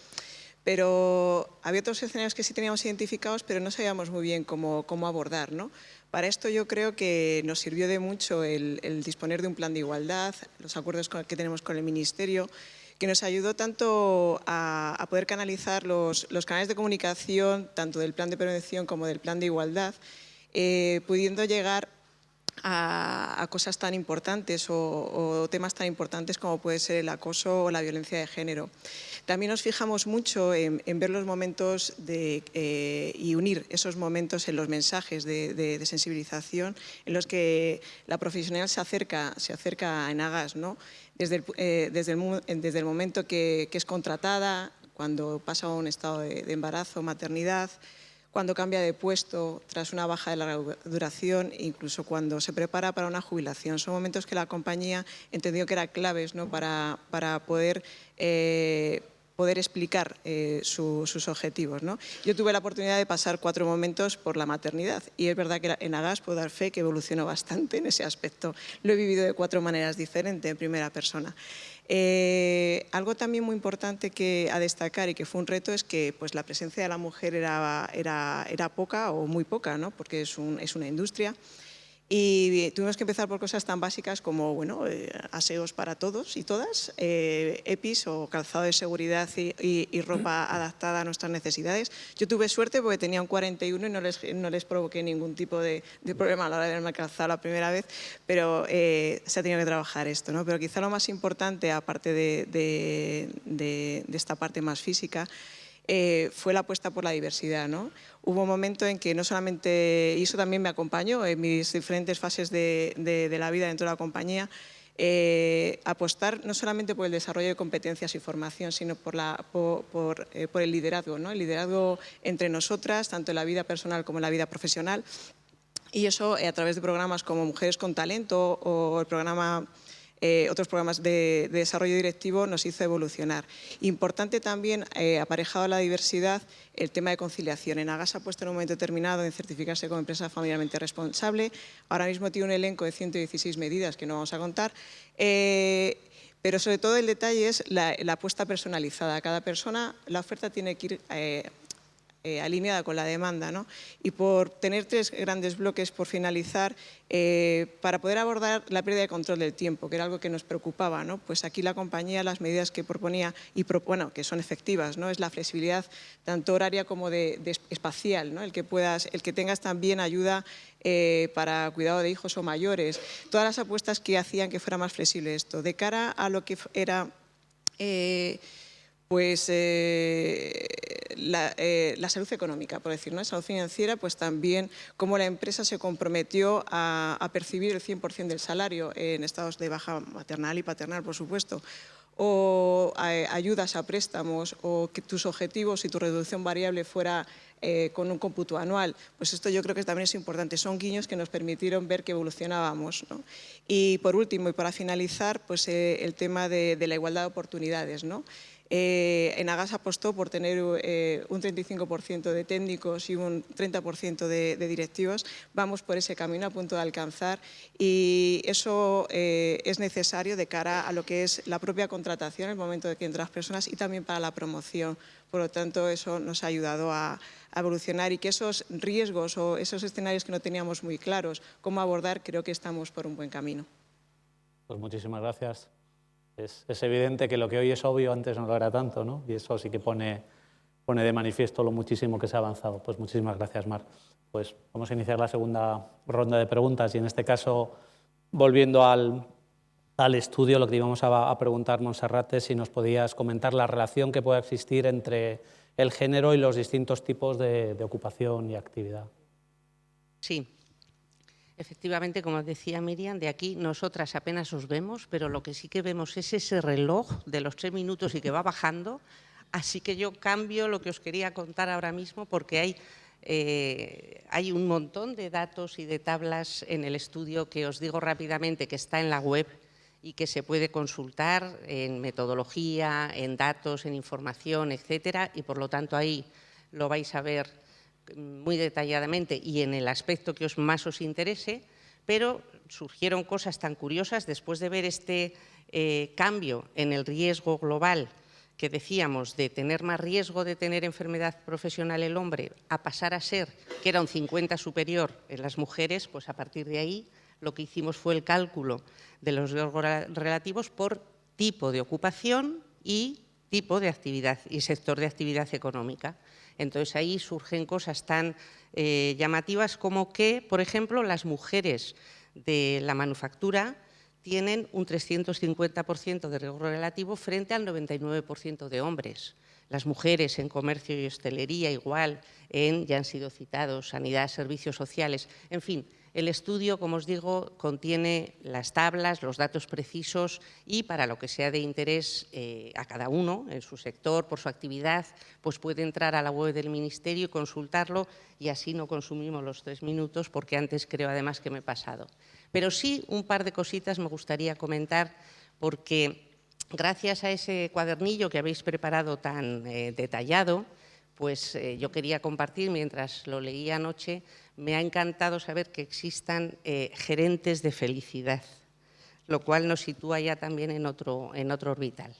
pero había otros escenarios que sí teníamos identificados, pero no sabíamos muy bien cómo abordar, ¿no? Para esto yo creo que nos sirvió de mucho el disponer de un plan de igualdad, los acuerdos que tenemos con el Ministerio, que nos ayudó tanto a poder canalizar los canales de comunicación, tanto del plan de prevención como del plan de igualdad, pudiendo llegar a cosas tan importantes o temas tan importantes como puede ser el acoso o la violencia de género. También nos fijamos mucho en ver los momentos y unir esos momentos en los mensajes de sensibilización en los que la profesional se acerca a Enagas, ¿no? Desde el momento que es contratada, cuando pasa a un estado de embarazo, maternidad, cuando cambia de puesto tras una baja de larga duración, incluso cuando se prepara para una jubilación. Son momentos que la compañía entendió que eran claves, ¿no? para poder explicar sus objetivos, ¿no? Yo tuve la oportunidad de pasar 4 momentos por la maternidad y es verdad que en Enagas puedo dar fe que evolucionó bastante en ese aspecto. Lo he vivido de 4 maneras diferentes, en primera persona. Algo también muy importante a destacar y que fue un reto es que pues, la presencia de la mujer era poca o muy poca, ¿no? Porque es una industria. Y tuvimos que empezar por cosas tan básicas como bueno, aseos para todos y todas, EPIs o calzado de seguridad y ropa adaptada a nuestras necesidades. Yo tuve suerte porque tenía un 41 y no les provoqué ningún tipo de problema a la hora de verme calzado la primera vez, pero se ha tenido que trabajar esto, ¿no? Pero quizá lo más importante, aparte de esta parte más física, fue la apuesta por la diversidad, ¿no? Hubo un momento en que no solamente, y eso también me acompañó en mis diferentes fases de la vida dentro de la compañía, apostar no solamente por el desarrollo de competencias y formación, sino por el liderazgo, ¿no? El liderazgo entre nosotras, tanto en la vida personal como en la vida profesional. Y eso a través de programas como Mujeres con Talento o el programa... otros programas de desarrollo directivo nos hizo evolucionar. Importante también, aparejado a la diversidad, el tema de conciliación. Enagas ha puesto en un momento determinado en certificarse como empresa familiarmente responsable. Ahora mismo tiene un elenco de 116 medidas que no vamos a contar. Pero sobre todo el detalle es la apuesta personalizada. Cada persona, la oferta tiene que ir alineada con la demanda, ¿no? Y por tener 3 grandes bloques por finalizar, para poder abordar la pérdida de control del tiempo, que era algo que nos preocupaba, ¿no? Pues aquí la compañía, las medidas que proponía, que son efectivas, ¿no? Es la flexibilidad tanto horaria como de espacial, ¿no? El que tengas también ayuda para cuidado de hijos o mayores, todas las apuestas que hacían que fuera más flexible esto. De cara a lo que era... la salud económica, por decir, ¿no? Salud financiera, pues también cómo la empresa se comprometió a percibir el 100% del salario en estados de baja maternal y paternal, por supuesto, o ayudas a préstamos, o que tus objetivos y tu reducción variable fuera con un cómputo anual, pues esto yo creo que también es importante. Son guiños que nos permitieron ver que evolucionábamos, ¿no? Y por último, y para finalizar, pues el tema de la igualdad de oportunidades, ¿no? Enagas apostó por tener un 35% de técnicos y un 30% de directivos. Vamos por ese camino a punto de alcanzar y eso es necesario de cara a lo que es la propia contratación, el momento de que entran las personas y también para la promoción. Por lo tanto, eso nos ha ayudado a evolucionar y que esos riesgos o esos escenarios que no teníamos muy claros cómo abordar, creo que estamos por un buen camino. Pues muchísimas gracias. Es evidente que lo que hoy es obvio antes no lo era tanto, ¿no? Y eso sí que pone de manifiesto lo muchísimo que se ha avanzado. Pues muchísimas gracias, Mar. Pues vamos a iniciar la segunda ronda de preguntas y en este caso, volviendo al estudio, lo que íbamos a preguntar, Montserrat, es si nos podías comentar la relación que pueda existir entre el género y los distintos tipos de ocupación y actividad. Sí. Efectivamente, como decía Miriam, de aquí nosotras apenas os vemos, pero lo que sí que vemos es ese reloj de los 3 minutos y que va bajando. Así que yo cambio lo que os quería contar ahora mismo porque hay un montón de datos y de tablas en el estudio que os digo rápidamente que está en la web y que se puede consultar en metodología, en datos, en información, etcétera, y por lo tanto ahí lo vais a ver muy detalladamente y en el aspecto que más os interese, pero surgieron cosas tan curiosas después de ver este cambio en el riesgo global que decíamos de tener más riesgo de tener enfermedad profesional el hombre a pasar a ser que era un 50 superior en las mujeres, pues a partir de ahí lo que hicimos fue el cálculo de los riesgos relativos por tipo de ocupación y tipo de actividad y sector de actividad económica. Entonces, ahí surgen cosas tan llamativas como que, por ejemplo, las mujeres de la manufactura tienen un 350% de riesgo relativo frente al 99% de hombres. Las mujeres en comercio y hostelería igual, ya han sido citados, sanidad, servicios sociales, en fin. El estudio, como os digo, contiene las tablas, los datos precisos y para lo que sea de interés a cada uno en su sector, por su actividad, pues puede entrar a la web del Ministerio y consultarlo y así no consumimos los 3 minutos porque antes creo además que me he pasado. Pero sí un par de cositas me gustaría comentar porque gracias a ese cuadernillo que habéis preparado tan detallado, pues yo quería compartir mientras lo leía anoche. Me ha encantado saber que existan gerentes de felicidad, lo cual nos sitúa ya también en otro orbital.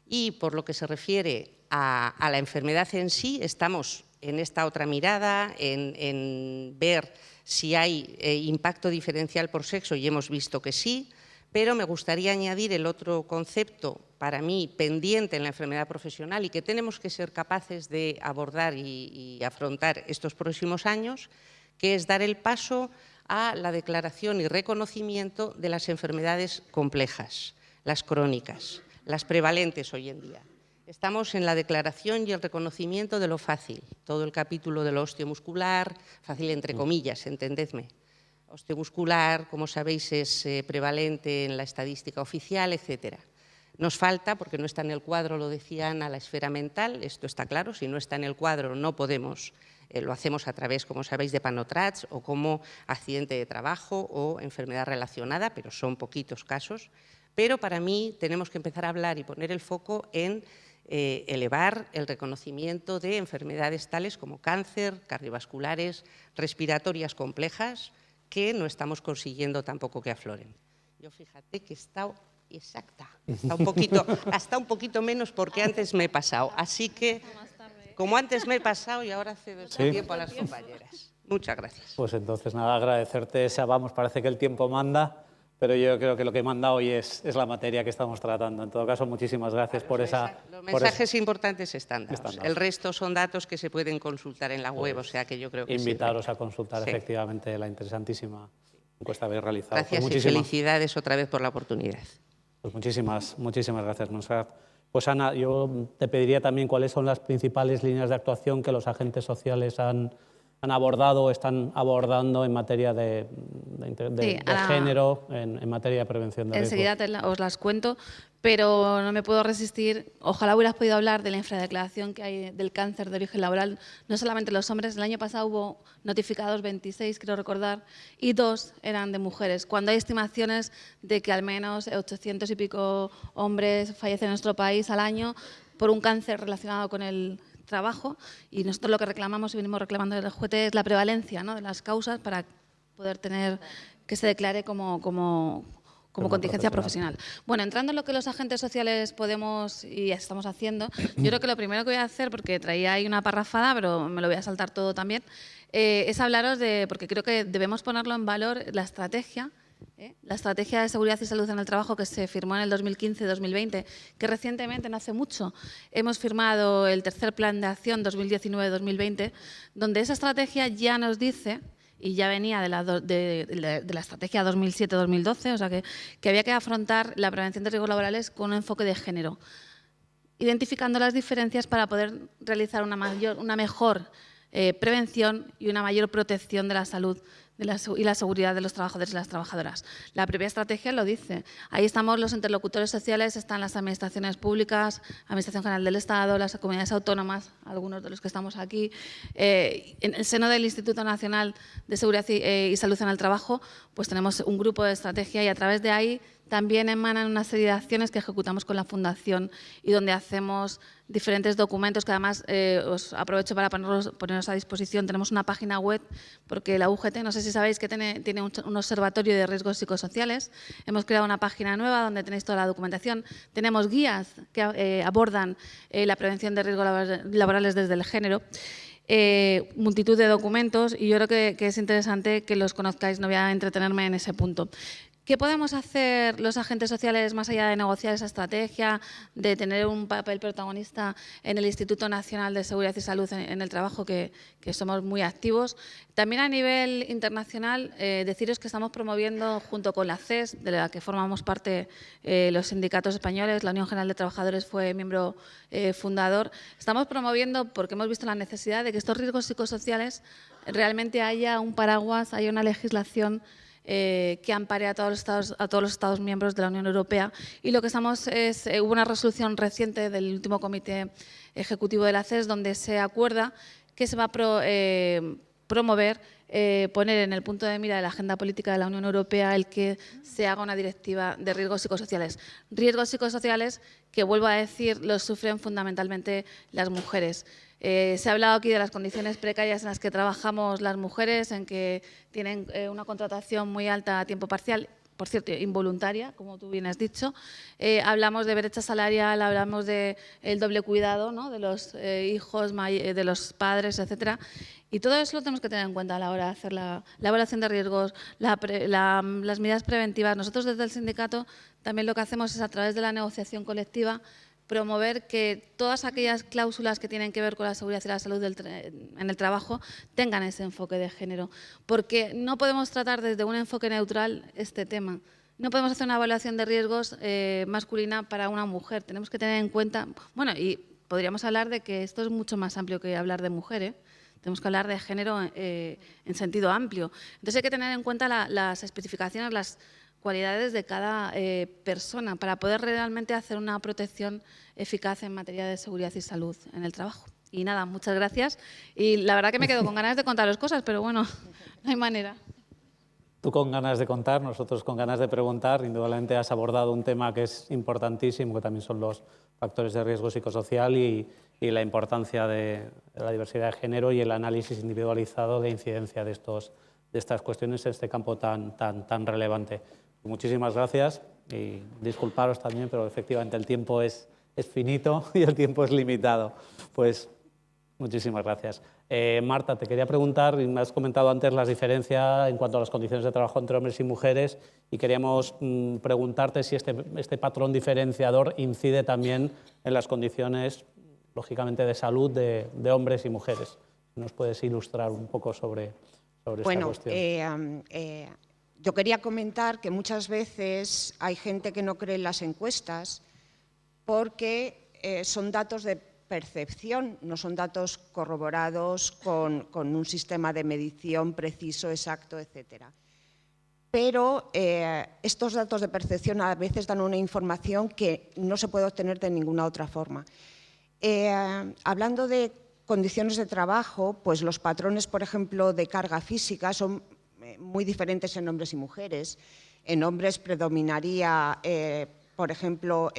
Y por lo que se refiere a la enfermedad en sí, estamos en esta otra mirada, en ver si hay impacto diferencial por sexo y hemos visto que sí, pero me gustaría añadir el otro concepto para mí pendiente en la enfermedad profesional y que tenemos que ser capaces de abordar y afrontar estos próximos años, que es dar el paso a la declaración y reconocimiento de las enfermedades complejas, las crónicas, las prevalentes hoy en día. Estamos en la declaración y el reconocimiento de lo fácil, todo el capítulo de lo osteomuscular, fácil entre comillas, entendedme. Osteomuscular, como sabéis, es prevalente en la estadística oficial, etcétera. Nos falta, porque no está en el cuadro, lo decía Ana, la esfera mental, esto está claro, si no está en el cuadro no podemos, lo hacemos a través, como sabéis, de panotrats o como accidente de trabajo o enfermedad relacionada, pero son poquitos casos. Pero para mí tenemos que empezar a hablar y poner el foco en elevar el reconocimiento de enfermedades tales como cáncer, cardiovasculares, respiratorias complejas, que no estamos consiguiendo tampoco que afloren. Yo fíjate que he estado exacta, hasta un poquito menos porque antes me he pasado. Así que, como antes me he pasado y ahora cedo ese tiempo a las compañeras. Muchas gracias. Pues entonces, nada, agradecerte esa, parece que el tiempo manda, pero yo creo que lo que manda hoy es la materia que estamos tratando. En todo caso, muchísimas gracias por esa... Los mensajes importantes están dados. El resto son datos que se pueden consultar en la web, o sea que yo creo que invitaros a consultar efectivamente la interesantísima encuesta que habéis realizado. Gracias y felicidades otra vez por la oportunidad. Pues muchísimas gracias, Montserrat. Pues Ana, yo te pediría también cuáles son las principales líneas de actuación que los agentes sociales han abordado o están abordando en materia de de género en materia de prevención de riesgos. Enseguida os las cuento, pero no me puedo resistir. Ojalá hubieras podido hablar de la infradeclaración que hay del cáncer de origen laboral, no solamente los hombres. El año pasado hubo notificados 26, creo recordar, y 2 eran de mujeres, cuando hay estimaciones de que al menos 800 y pico hombres fallecen en nuestro país al año por un cáncer relacionado con el trabajo, y nosotros lo que reclamamos y venimos reclamando del UGT es la prevalencia, ¿no?, de las causas para poder tener que se declare como contingencia profesional. Bueno, entrando en lo que los agentes sociales podemos y estamos haciendo, yo creo que lo primero que voy a hacer, porque traía ahí una parrafada, pero me lo voy a saltar todo también, es hablaros de, porque creo que debemos ponerlo en valor, la estrategia de seguridad y salud en el trabajo que se firmó en el 2015-2020, que recientemente, no hace mucho, hemos firmado el tercer plan de acción 2019-2020, donde esa estrategia ya nos dice, y ya venía de la estrategia 2007-2012, o sea que había que afrontar la prevención de riesgos laborales con un enfoque de género, identificando las diferencias para poder realizar una mejor prevención y una mayor protección de la salud y la seguridad de los trabajadores y las trabajadoras. La propia estrategia lo dice. Ahí estamos los interlocutores sociales, están las administraciones públicas, Administración General del Estado, las comunidades autónomas, algunos de los que estamos aquí. En el seno del Instituto Nacional de Seguridad y Salud en el Trabajo, pues tenemos un grupo de estrategia y a través de ahí también emanan una serie de acciones que ejecutamos con la Fundación y donde hacemos diferentes documentos que además os aprovecho para poneros a disposición. Tenemos una página web porque la UGT, no sé si sabéis que tiene un observatorio de riesgos psicosociales. Hemos creado una página nueva donde tenéis toda la documentación. Tenemos guías que abordan la prevención de riesgos laborales desde el género. Multitud de documentos y yo creo que es interesante que los conozcáis, no voy a entretenerme en ese punto. ¿Qué podemos hacer los agentes sociales más allá de negociar esa estrategia, de tener un papel protagonista en el Instituto Nacional de Seguridad y Salud en el Trabajo, que somos muy activos? También a nivel internacional, deciros que estamos promoviendo, junto con la CES, de la que formamos parte los sindicatos españoles, la Unión General de Trabajadores fue miembro fundador, estamos promoviendo, porque hemos visto la necesidad de que estos riesgos psicosociales realmente haya un paraguas, haya una legislación que ampare a todos los Estados miembros de la Unión Europea. Y lo que estamos hubo una resolución reciente del último comité ejecutivo de la CES donde se acuerda que se va a promover, poner en el punto de mira de la agenda política de la Unión Europea el que se haga una directiva de riesgos psicosociales. Riesgos psicosociales que, vuelvo a decir, los sufren fundamentalmente las mujeres. Se ha hablado aquí de las condiciones precarias en las que trabajamos las mujeres, en que tienen una contratación muy alta a tiempo parcial, por cierto, involuntaria, como tú bien has dicho. Hablamos de brecha salarial, hablamos del doble cuidado, ¿no?, de los hijos, de los padres, etcétera. Y todo eso lo tenemos que tener en cuenta a la hora de hacer la evaluación de riesgos, las medidas preventivas. Nosotros desde el sindicato también lo que hacemos es, a través de la negociación colectiva, promover que todas aquellas cláusulas que tienen que ver con la seguridad y la salud en el trabajo tengan ese enfoque de género, porque no podemos tratar desde un enfoque neutral este tema. No podemos hacer una evaluación de riesgos masculina para una mujer. Tenemos que tener en cuenta, bueno, y podríamos hablar de que esto es mucho más amplio que hablar de mujer, ¿eh? Tenemos que hablar de género en sentido amplio. Entonces hay que tener en cuenta las especificaciones, las cualidades de cada persona para poder realmente hacer una protección eficaz en materia de seguridad y salud en el trabajo. Y nada, muchas gracias. Y la verdad que me quedo con ganas de contaros cosas, pero bueno, no hay manera. Tú con ganas de contar, nosotros con ganas de preguntar. Indudablemente has abordado un tema que es importantísimo, que también son los factores de riesgo psicosocial y la importancia de la diversidad de género y el análisis individualizado de incidencia de estas cuestiones en este campo tan relevante. Muchísimas gracias y disculparos también, pero efectivamente el tiempo es finito y el tiempo es limitado. Pues muchísimas gracias. Marta, te quería preguntar, me has comentado antes las diferencias en cuanto a las condiciones de trabajo entre hombres y mujeres y queríamos preguntarte si este patrón diferenciador incide también en las condiciones, lógicamente, de salud de hombres y mujeres. ¿Nos puedes ilustrar un poco sobre esta cuestión? Yo quería comentar que muchas veces hay gente que no cree en las encuestas porque son datos de percepción, no son datos corroborados con un sistema de medición preciso, exacto, etcétera. pero estos datos de percepción a veces dan una información que no se puede obtener de ninguna otra forma. Hablando de condiciones de trabajo, pues los patrones, por ejemplo, de carga física son muy diferentes en hombres y mujeres. En hombres predominaría, por ejemplo,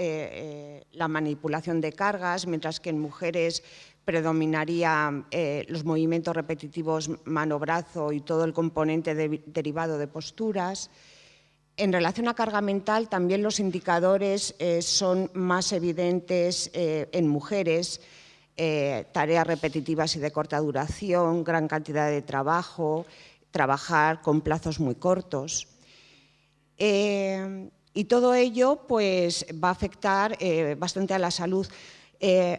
la manipulación de cargas, mientras que en mujeres predominaría los movimientos repetitivos mano-brazo y todo el componente derivado de posturas. En relación a carga mental, también los indicadores son más evidentes en mujeres, tareas repetitivas y de corta duración, gran cantidad de trabajo, trabajar con plazos muy cortos. Y todo ello pues, va a afectar bastante a la salud.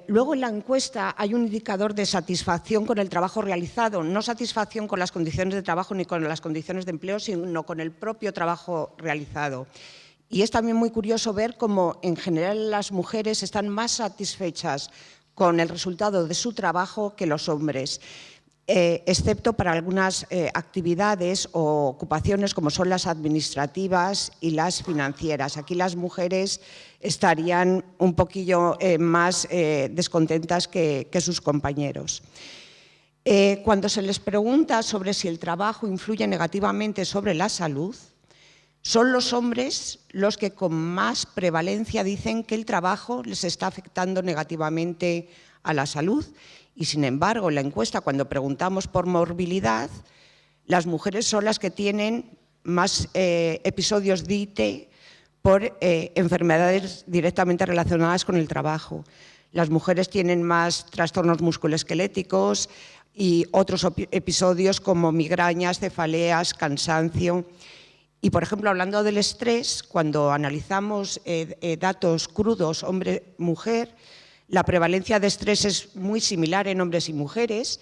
Luego en la encuesta hay un indicador de satisfacción con el trabajo realizado, no satisfacción con las condiciones de trabajo ni con las condiciones de empleo, sino con el propio trabajo realizado. Y es también muy curioso ver cómo en general las mujeres están más satisfechas con el resultado de su trabajo que los hombres, excepto para algunas actividades o ocupaciones como son las administrativas y las financieras. Aquí las mujeres estarían un poquillo más descontentas que sus compañeros. Cuando se les pregunta sobre si el trabajo influye negativamente sobre la salud, son los hombres los que con más prevalencia dicen que el trabajo les está afectando negativamente a la salud. Y, sin embargo, en la encuesta, cuando preguntamos por morbilidad, las mujeres son las que tienen más episodios de IT por enfermedades directamente relacionadas con el trabajo. Las mujeres tienen más trastornos musculoesqueléticos y otros episodios como migrañas, cefaleas, cansancio. Y, por ejemplo, hablando del estrés, cuando analizamos datos crudos hombre-mujer, la prevalencia de estrés es muy similar en hombres y mujeres,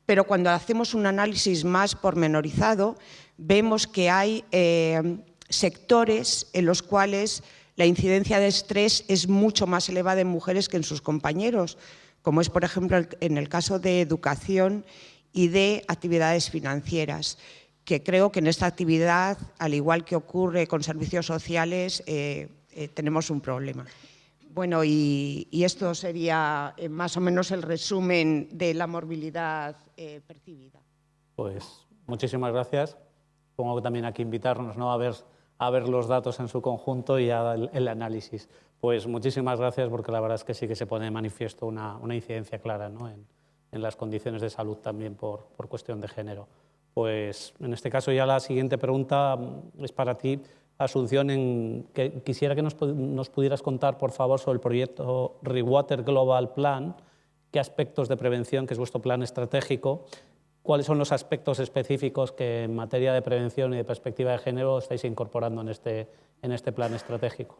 pero cuando hacemos un análisis más pormenorizado, vemos que hay sectores en los cuales la incidencia de estrés es mucho más elevada en mujeres que en sus compañeros, como es, por ejemplo, en el caso de educación y de actividades financieras, que creo que en esta actividad, al igual que ocurre con servicios sociales, tenemos un problema. Bueno, y esto sería más o menos el resumen de la morbilidad percibida. Pues muchísimas gracias. Supongo que también hay que invitarnos, ¿no?, a ver los datos en su conjunto y el análisis. Pues muchísimas gracias, porque la verdad es que sí que se pone de manifiesto una incidencia clara, ¿no?, en las condiciones de salud también por cuestión de género. Pues en este caso ya la siguiente pregunta es para ti, Asunción, que quisiera que nos pudieras contar, por favor, sobre el proyecto ReWater Global Plan, qué aspectos de prevención, que es vuestro plan estratégico, cuáles son los aspectos específicos que en materia de prevención y de perspectiva de género estáis incorporando en este plan estratégico.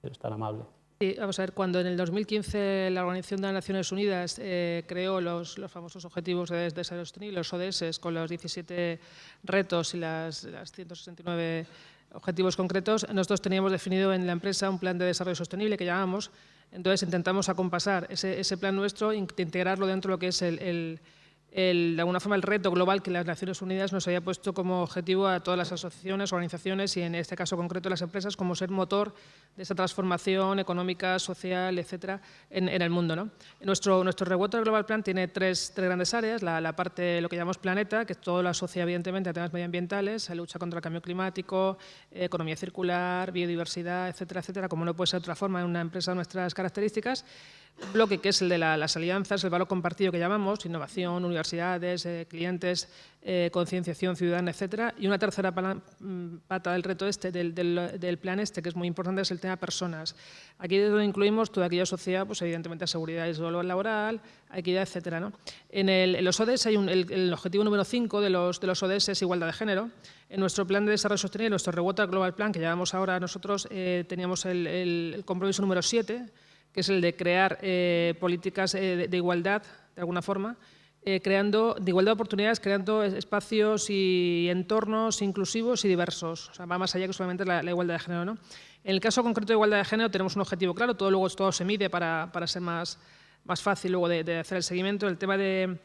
Si eres tan amable. Sí, vamos a ver, cuando en el 2015 la Organización de las Naciones Unidas creó los famosos Objetivos de Desarrollo Sostenible, los ODS, con los 17 retos y las 169 objetivos concretos, nosotros teníamos definido en la empresa un plan de desarrollo sostenible que llamamos. Entonces intentamos acompasar ese plan nuestro e integrarlo dentro de lo que es de alguna forma el reto global que las Naciones Unidas nos había puesto como objetivo a todas las asociaciones, organizaciones y en este caso concreto las empresas, como ser motor de esa transformación económica, social, etcétera, en el mundo, ¿no? Nuestro ReWater Global Plan tiene tres grandes áreas: la parte, lo que llamamos planeta, que todo lo asocia evidentemente a temas medioambientales, a lucha contra el cambio climático, economía circular, biodiversidad, etcétera, etcétera, como no puede ser de otra forma en una empresa de nuestras características. Bloque que es el de las alianzas, el valor compartido que llamamos, innovación, universidades, clientes, concienciación ciudadana, etcétera. Y una tercera pata del reto del plan que es muy importante, es el tema personas. Aquí es donde incluimos toda aquella sociedad, pues evidentemente seguridad y salud laboral, equidad, etcétera, ¿no? En los ODS hay el objetivo número 5 de los ODS es igualdad de género. En nuestro plan de desarrollo sostenible, nuestro ReWater Global Plan, que llevamos ahora nosotros, teníamos el compromiso número 7, que es el de crear políticas de igualdad, de alguna forma, de igualdad de oportunidades, creando espacios y entornos inclusivos y diversos. O sea, va más allá que solamente la igualdad de género, ¿no? En el caso concreto de igualdad de género tenemos un objetivo claro, todo se mide para ser más fácil luego de hacer el seguimiento. El tema de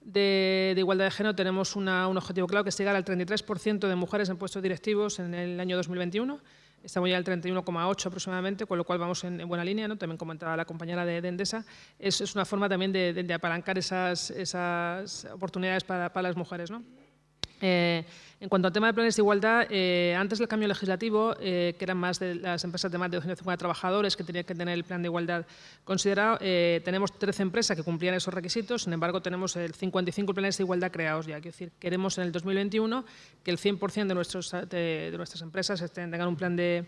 de igualdad de género tenemos un objetivo claro, que es llegar al 33% de mujeres en puestos directivos en el año 2021. Estamos ya al 31,8 aproximadamente, con lo cual vamos en buena línea, ¿no? También comentaba la compañera de Endesa. Es una forma también de apalancar esas oportunidades para las mujeres, ¿no? En cuanto al tema de planes de igualdad, antes del cambio legislativo, que eran más de las empresas de más de 250 trabajadores que tenían que tener el plan de igualdad considerado, tenemos 13 empresas que cumplían esos requisitos, sin embargo tenemos 55 planes de igualdad creados ya. Quiero decir, queremos en el 2021 que el 100% de nuestras empresas tengan un plan de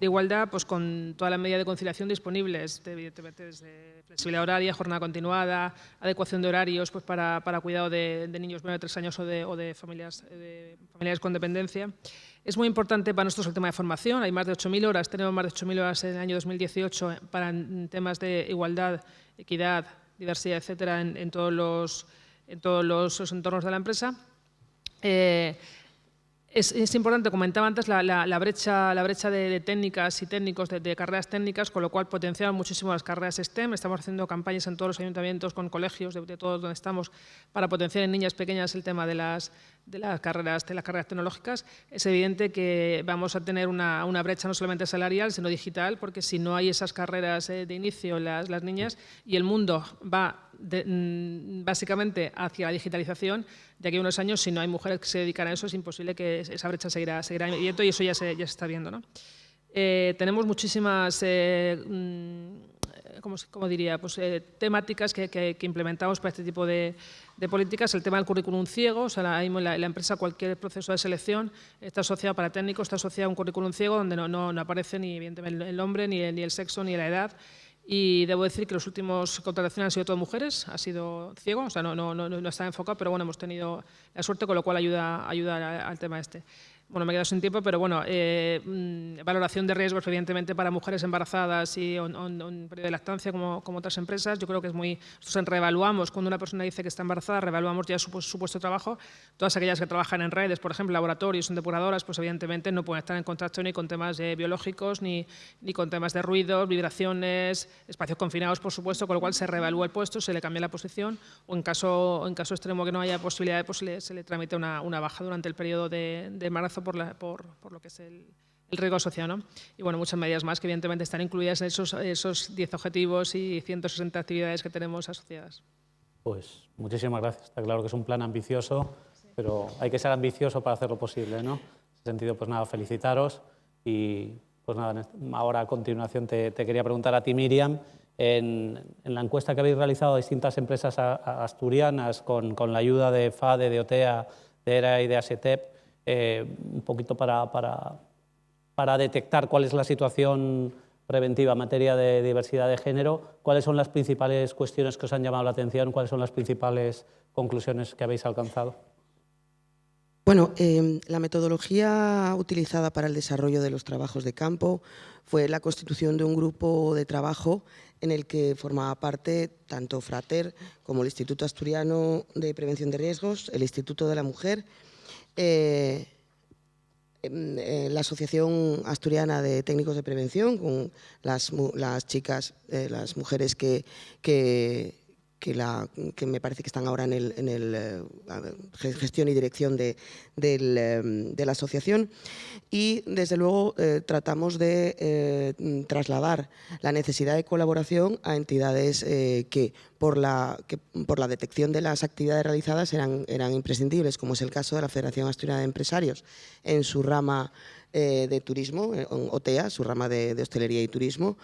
igualdad, pues con toda la medida de conciliación disponibles, evidentemente desde flexibilidad horaria, jornada continuada, adecuación de horarios pues para cuidado de niños menores de 3 años o de familias con dependencia. Es muy importante para nosotros el tema de formación. Hay más de 8.000 horas, tenemos más de 8.000 horas en el año 2018 para temas de igualdad, equidad, diversidad, etcétera, en todos los entornos de la empresa. Es importante, comentaba antes, la brecha de técnicas y técnicos, de carreras técnicas, con lo cual potenciar muchísimo las carreras STEM. Estamos haciendo campañas en todos los ayuntamientos, con colegios, de todos donde estamos, para potenciar en niñas pequeñas el tema de las carreras tecnológicas. Es evidente que vamos a tener una brecha no solamente salarial, sino digital, porque si no hay esas carreras de inicio las niñas, y el mundo va básicamente hacia la digitalización, de aquí a unos años, si no hay mujeres que se dedican a eso, es imposible que esa brecha seguirá yendo, y eso ya se está viendo, ¿no? Tenemos muchísimas ¿cómo diría? Pues, temáticas que implementamos para este tipo de políticas. El tema del currículum ciego, o sea, la empresa, cualquier proceso de selección está asociado para técnicos, está asociado a un currículum ciego donde no aparece ni evidentemente el nombre, ni el sexo, ni la edad. Y debo decir que los últimos contrataciones han sido todas mujeres, ha sido ciego, o sea, no está enfocado, pero bueno, hemos tenido la suerte, con lo cual ayuda al tema este. Bueno, me he quedado sin tiempo, pero bueno, valoración de riesgos, evidentemente, para mujeres embarazadas y en periodo de lactancia, como otras empresas. Yo creo que es muy... Nosotros reevaluamos, cuando una persona dice que está embarazada, reevaluamos ya su puesto de trabajo. Todas aquellas que trabajan en redes, por ejemplo, laboratorios, son depuradoras, pues evidentemente no pueden estar en contacto ni con temas biológicos, ni con temas de ruidos, vibraciones, espacios confinados, por supuesto, con lo cual se reevalúa el puesto, se le cambia la posición, o en caso extremo que no haya posibilidad, pues se le tramite una baja durante el periodo de embarazo por lo que es el riesgo asociado, ¿no? Y bueno, muchas medidas más que evidentemente están incluidas en esos 10 objetivos y 160 actividades que tenemos asociadas. Pues muchísimas gracias. Está claro que es un plan ambicioso, pero hay que ser ambicioso para hacerlo posible, ¿no? En ese sentido, pues nada, felicitaros. Y pues nada, ahora a continuación te quería preguntar a ti, Miriam, en la encuesta que habéis realizado a distintas empresas asturianas con la ayuda de FADE, de OTEA, de ERA y de ASETEP, un poquito para detectar cuál es la situación preventiva en materia de diversidad de género, cuáles son las principales cuestiones que os han llamado la atención, cuáles son las principales conclusiones que habéis alcanzado. Bueno, la metodología utilizada para el desarrollo de los trabajos de campo fue la constitución de un grupo de trabajo en el que formaba parte tanto Frater como el Instituto Asturiano de Prevención de Riesgos, el Instituto de la Mujer, la Asociación Asturiana de Técnicos de Prevención, con las chicas, las mujeres que me parece que están ahora en gestión y dirección de la asociación, y desde luego tratamos de trasladar la necesidad de colaboración a entidades que por la detección de las actividades realizadas eran imprescindibles, como es el caso de la Federación Asturiana de Empresarios en su rama de turismo, OTEA, su rama de hostelería y turismo,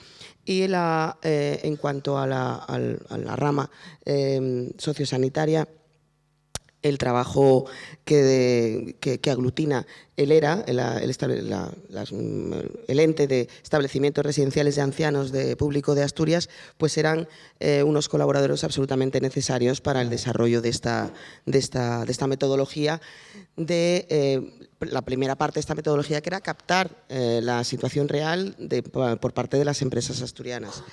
y en cuanto a la rama sociosanitaria, el trabajo que aglutina el ERA, el ente de establecimientos residenciales de ancianos público de Asturias, pues eran unos colaboradores absolutamente necesarios para el desarrollo de esta metodología, la primera parte de esta metodología, que era captar la situación real por parte de las empresas asturianas.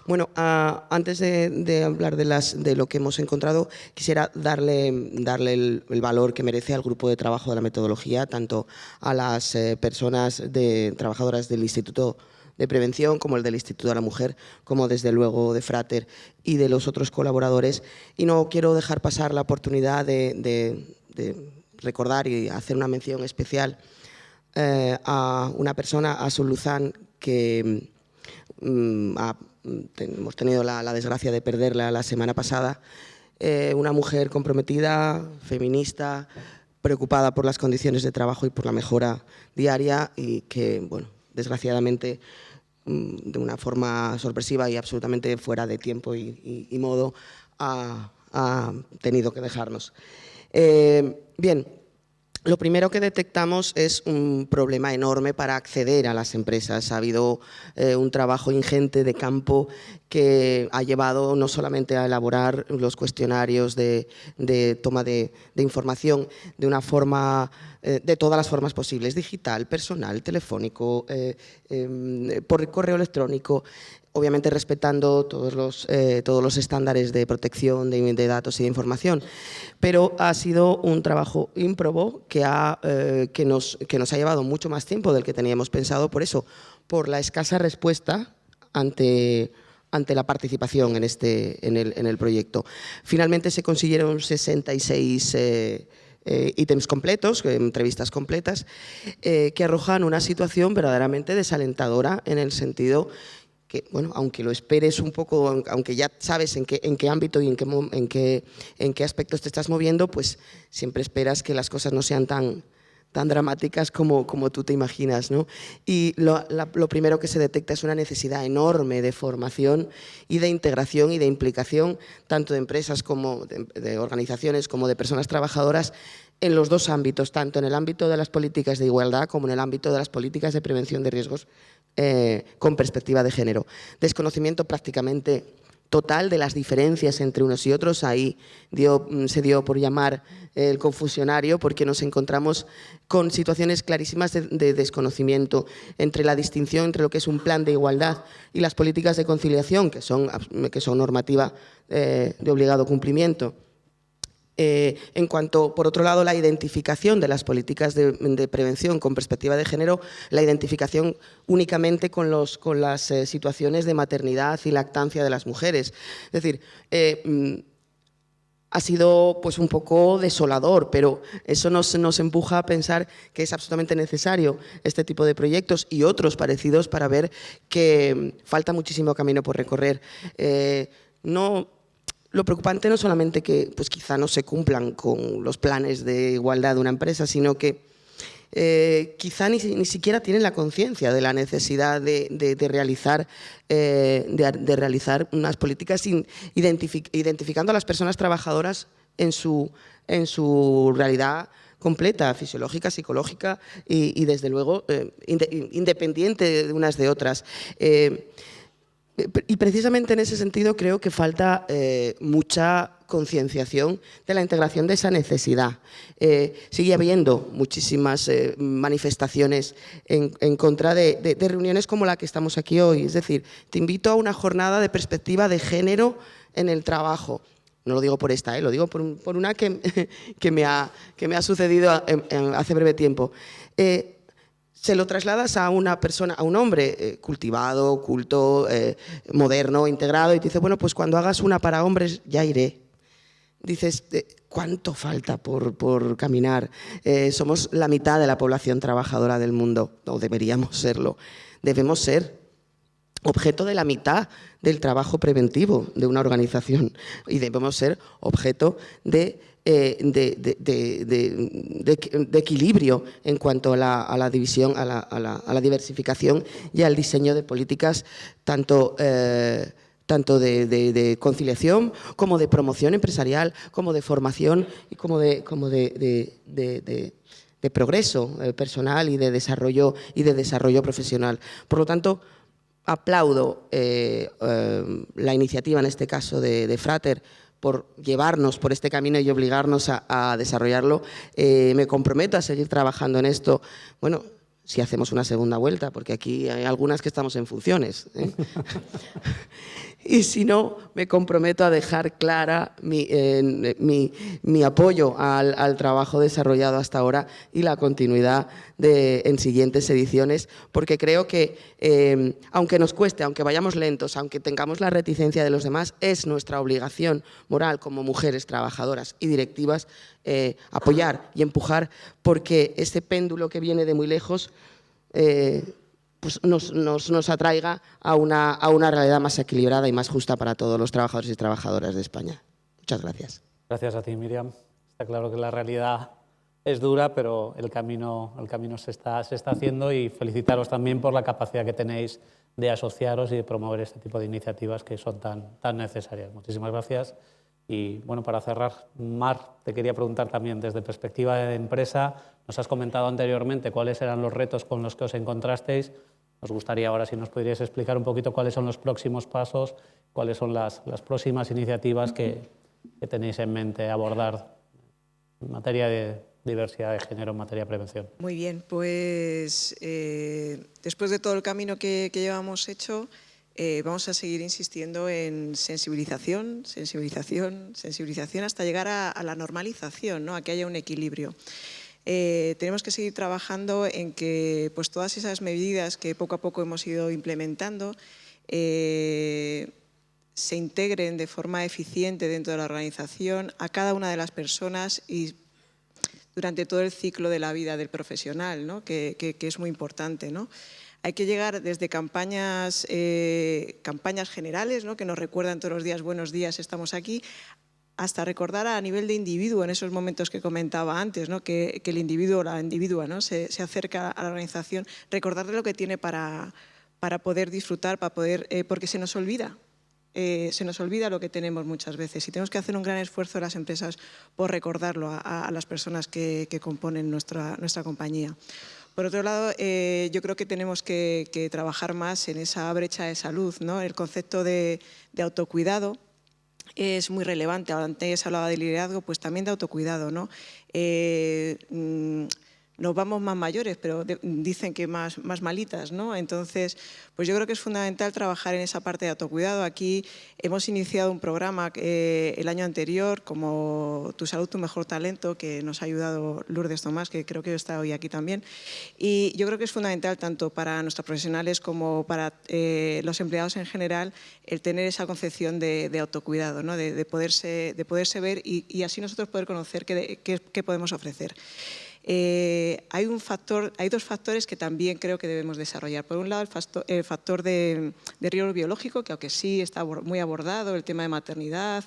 Bueno, antes de hablar de lo que hemos encontrado, quisiera darle el valor que merece al grupo de trabajo de la metodología, tanto a las personas trabajadoras del Instituto de Prevención, como el del Instituto de la Mujer, como desde luego de Frater y de los otros colaboradores. Y no quiero dejar pasar la oportunidad de recordar y hacer una mención especial a una persona, a Sol Luzán, que hemos tenido la desgracia de perderla la semana pasada. Una mujer comprometida, feminista, preocupada por las condiciones de trabajo y por la mejora diaria, y que, bueno, desgraciadamente, de una forma sorpresiva y absolutamente fuera de tiempo y modo, ha tenido que dejarnos. Bien, lo primero que detectamos es un problema enorme para acceder a las empresas. Ha habido un trabajo ingente de campo que ha llevado no solamente a elaborar los cuestionarios de toma de información de una forma, de todas las formas posibles, digital, personal, telefónico, por correo electrónico, obviamente respetando todos los estándares de protección de datos y de información, pero ha sido un trabajo ímprobo que nos ha llevado mucho más tiempo del que teníamos pensado, por la escasa respuesta ante la participación en el proyecto. Finalmente se consiguieron 66 ítems completos, entrevistas completas, que arrojan una situación verdaderamente desalentadora, en el sentido que, bueno, aunque lo esperes un poco, aunque ya sabes en qué ámbito y en qué aspectos te estás moviendo, pues siempre esperas que las cosas no sean tan dramáticas como tú te imaginas, ¿no? Y lo primero que se detecta es una necesidad enorme de formación y de integración y de implicación, tanto de empresas como de organizaciones, como de personas trabajadoras, en los dos ámbitos, tanto en el ámbito de las políticas de igualdad como en el ámbito de las políticas de prevención de riesgos con perspectiva de género. Desconocimiento prácticamente total de las diferencias entre unos y otros. Ahí se dio por llamar el confusionario, porque nos encontramos con situaciones clarísimas de desconocimiento entre la distinción entre lo que es un plan de igualdad y las políticas de conciliación, que son normativa de obligado cumplimiento. En cuanto, por otro lado, la identificación de las políticas de prevención con perspectiva de género, la identificación únicamente con las situaciones de maternidad y lactancia de las mujeres. Es decir, ha sido pues un poco desolador, pero eso nos empuja a pensar que es absolutamente necesario este tipo de proyectos y otros parecidos para ver que falta muchísimo camino por recorrer. Lo preocupante no solamente que pues quizá no se cumplan con los planes de igualdad de una empresa, sino que quizá ni siquiera tienen la conciencia de la necesidad de realizar unas políticas identificando a las personas trabajadoras en su realidad completa, fisiológica, psicológica y desde luego independiente de unas de otras. Y precisamente en ese sentido creo que falta mucha concienciación de la integración de esa necesidad. Sigue habiendo muchísimas manifestaciones en contra de reuniones como la que estamos aquí hoy. Es decir, te invito a una jornada de perspectiva de género en el trabajo. No lo digo por esta, lo digo por una que me ha sucedido hace breve tiempo. Se lo trasladas a una persona, a un hombre cultivado, culto, moderno, integrado, y te dice, bueno, pues cuando hagas una para hombres ya iré. Dices, ¿cuánto falta por caminar? Somos la mitad de la población trabajadora del mundo, o deberíamos serlo. Debemos ser objeto de la mitad del trabajo preventivo de una organización y debemos ser objeto de equilibrio en cuanto a la división, a la diversificación y al diseño de políticas tanto de conciliación como de promoción empresarial, como de formación y como de progreso personal y de desarrollo profesional. Por lo tanto, aplaudo la iniciativa, en este caso de Frater, por llevarnos por este camino y obligarnos a desarrollarlo. Me comprometo a seguir trabajando en esto, bueno, si hacemos una segunda vuelta, porque aquí hay algunas que estamos en funciones, y si no, me comprometo a dejar clara mi apoyo al trabajo desarrollado hasta ahora y la continuidad en siguientes ediciones, porque creo que, aunque nos cueste, aunque vayamos lentos, aunque tengamos la reticencia de los demás, es nuestra obligación moral como mujeres trabajadoras y directivas apoyar y empujar, porque ese péndulo que viene de muy lejos pues nos atraiga a una realidad más equilibrada y más justa para todos los trabajadores y trabajadoras de España. Muchas gracias. Gracias a ti, Miriam. Está claro que la realidad es dura, pero el camino se está haciendo, y felicitaros también por la capacidad que tenéis de asociaros y de promover este tipo de iniciativas que son tan necesarias. Muchísimas gracias. Y bueno, para cerrar, Mar, te quería preguntar también desde perspectiva de empresa. Nos has comentado anteriormente cuáles eran los retos con los que os encontrasteis. Nos gustaría ahora si nos podríais explicar un poquito cuáles son los próximos pasos, cuáles son las próximas iniciativas que tenéis en mente abordar en materia de diversidad de género, en materia de prevención. Muy bien, pues después de todo el camino que llevamos hecho, vamos a seguir insistiendo en sensibilización hasta llegar a la normalización, ¿no? A que haya un equilibrio. Tenemos que seguir trabajando en que pues, todas esas medidas que poco a poco hemos ido implementando se integren de forma eficiente dentro de la organización a cada una de las personas y durante todo el ciclo de la vida del profesional, ¿no? que es muy importante, ¿no? Hay que llegar desde campañas generales, ¿no? Que nos recuerdan todos los días, buenos días, estamos aquí, hasta recordar a nivel de individuo en esos momentos que comentaba antes, ¿no? Que el individuo o la individua, ¿no? se acerca a la organización, recordarle lo que tiene para poder disfrutar, porque se nos olvida. Se nos olvida lo que tenemos muchas veces y tenemos que hacer un gran esfuerzo en las empresas por recordarlo a las personas que componen nuestra compañía. Por otro lado, yo creo que tenemos que trabajar más en esa brecha de salud, ¿no? El concepto de autocuidado es muy relevante. Antes hablaba de liderazgo, pues también de autocuidado, ¿no? Nos vamos más mayores, pero dicen que más malitas, ¿no? Entonces, pues yo creo que es fundamental trabajar en esa parte de autocuidado. Aquí hemos iniciado un programa el año anterior, como Tu Salud, Tu Mejor Talento, que nos ha ayudado Lourdes Tomás, que creo que está hoy aquí también. Y yo creo que es fundamental tanto para nuestros profesionales como para los empleados en general el tener esa concepción de autocuidado, ¿no? de poderse ver y así nosotros poder conocer qué podemos ofrecer. Hay dos factores que también creo que debemos desarrollar. Por un lado, el factor de riesgo biológico, que aunque sí está muy abordado, el tema de maternidad,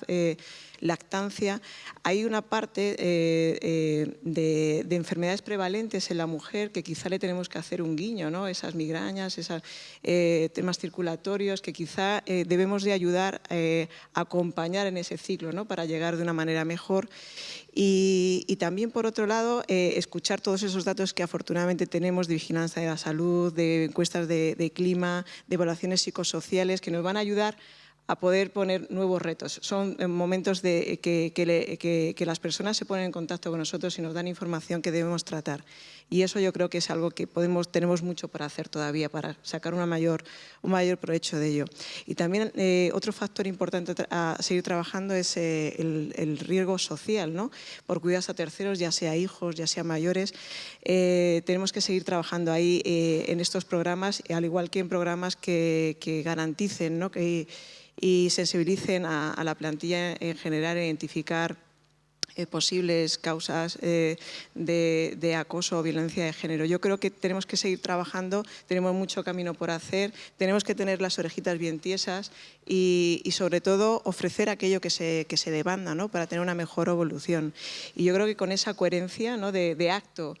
lactancia. Hay una parte de enfermedades prevalentes en la mujer que quizá le tenemos que hacer un guiño, ¿no? Esas migrañas, esos temas circulatorios que quizá debemos de ayudar a acompañar en ese ciclo, ¿no? Para llegar de una manera mejor. Y también, por otro lado, escuchar todos esos datos que afortunadamente tenemos de vigilancia de la salud, de encuestas de clima, de evaluaciones psicosociales, que nos van a ayudar a poder poner nuevos retos. Son momentos de que las personas se ponen en contacto con nosotros y nos dan información que debemos tratar. Y eso yo creo que es algo que tenemos mucho para hacer todavía, para sacar un mayor provecho de ello. Y también otro factor importante a seguir trabajando es el riesgo social, ¿no? Por cuidados a terceros, ya sea hijos, ya sea mayores. Tenemos que seguir trabajando ahí en estos programas, al igual que en programas que garanticen, ¿no? Y sensibilicen a la plantilla en general a identificar posibles causas de acoso o violencia de género. Yo creo que tenemos que seguir trabajando, tenemos mucho camino por hacer, tenemos que tener las orejitas bien tiesas y sobre todo ofrecer aquello que se demanda, ¿no? Para tener una mejor evolución. Y yo creo que con esa coherencia, ¿no? de acto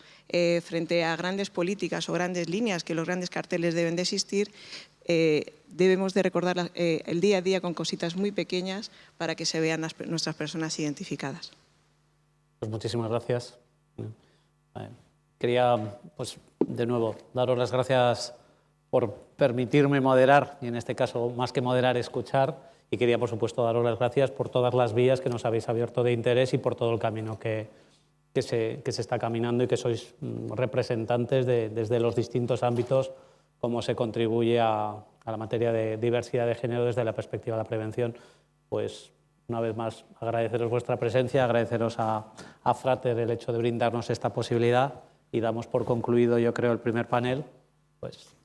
frente a grandes políticas o grandes líneas que los grandes carteles deben de existir, debemos de recordar el día a día con cositas muy pequeñas para que se vean nuestras personas identificadas. Pues muchísimas gracias. Quería, pues, de nuevo, daros las gracias por permitirme moderar, y en este caso, más que moderar, escuchar. Y quería, por supuesto, daros las gracias por todas las vías que nos habéis abierto de interés y por todo el camino que se está caminando y que sois representantes desde los distintos ámbitos, cómo se contribuye a a la materia de diversidad de género desde la perspectiva de la prevención. Pues una vez más agradeceros vuestra presencia, agradeceros a Frater el hecho de brindarnos esta posibilidad y damos por concluido, yo creo, el primer panel. Pues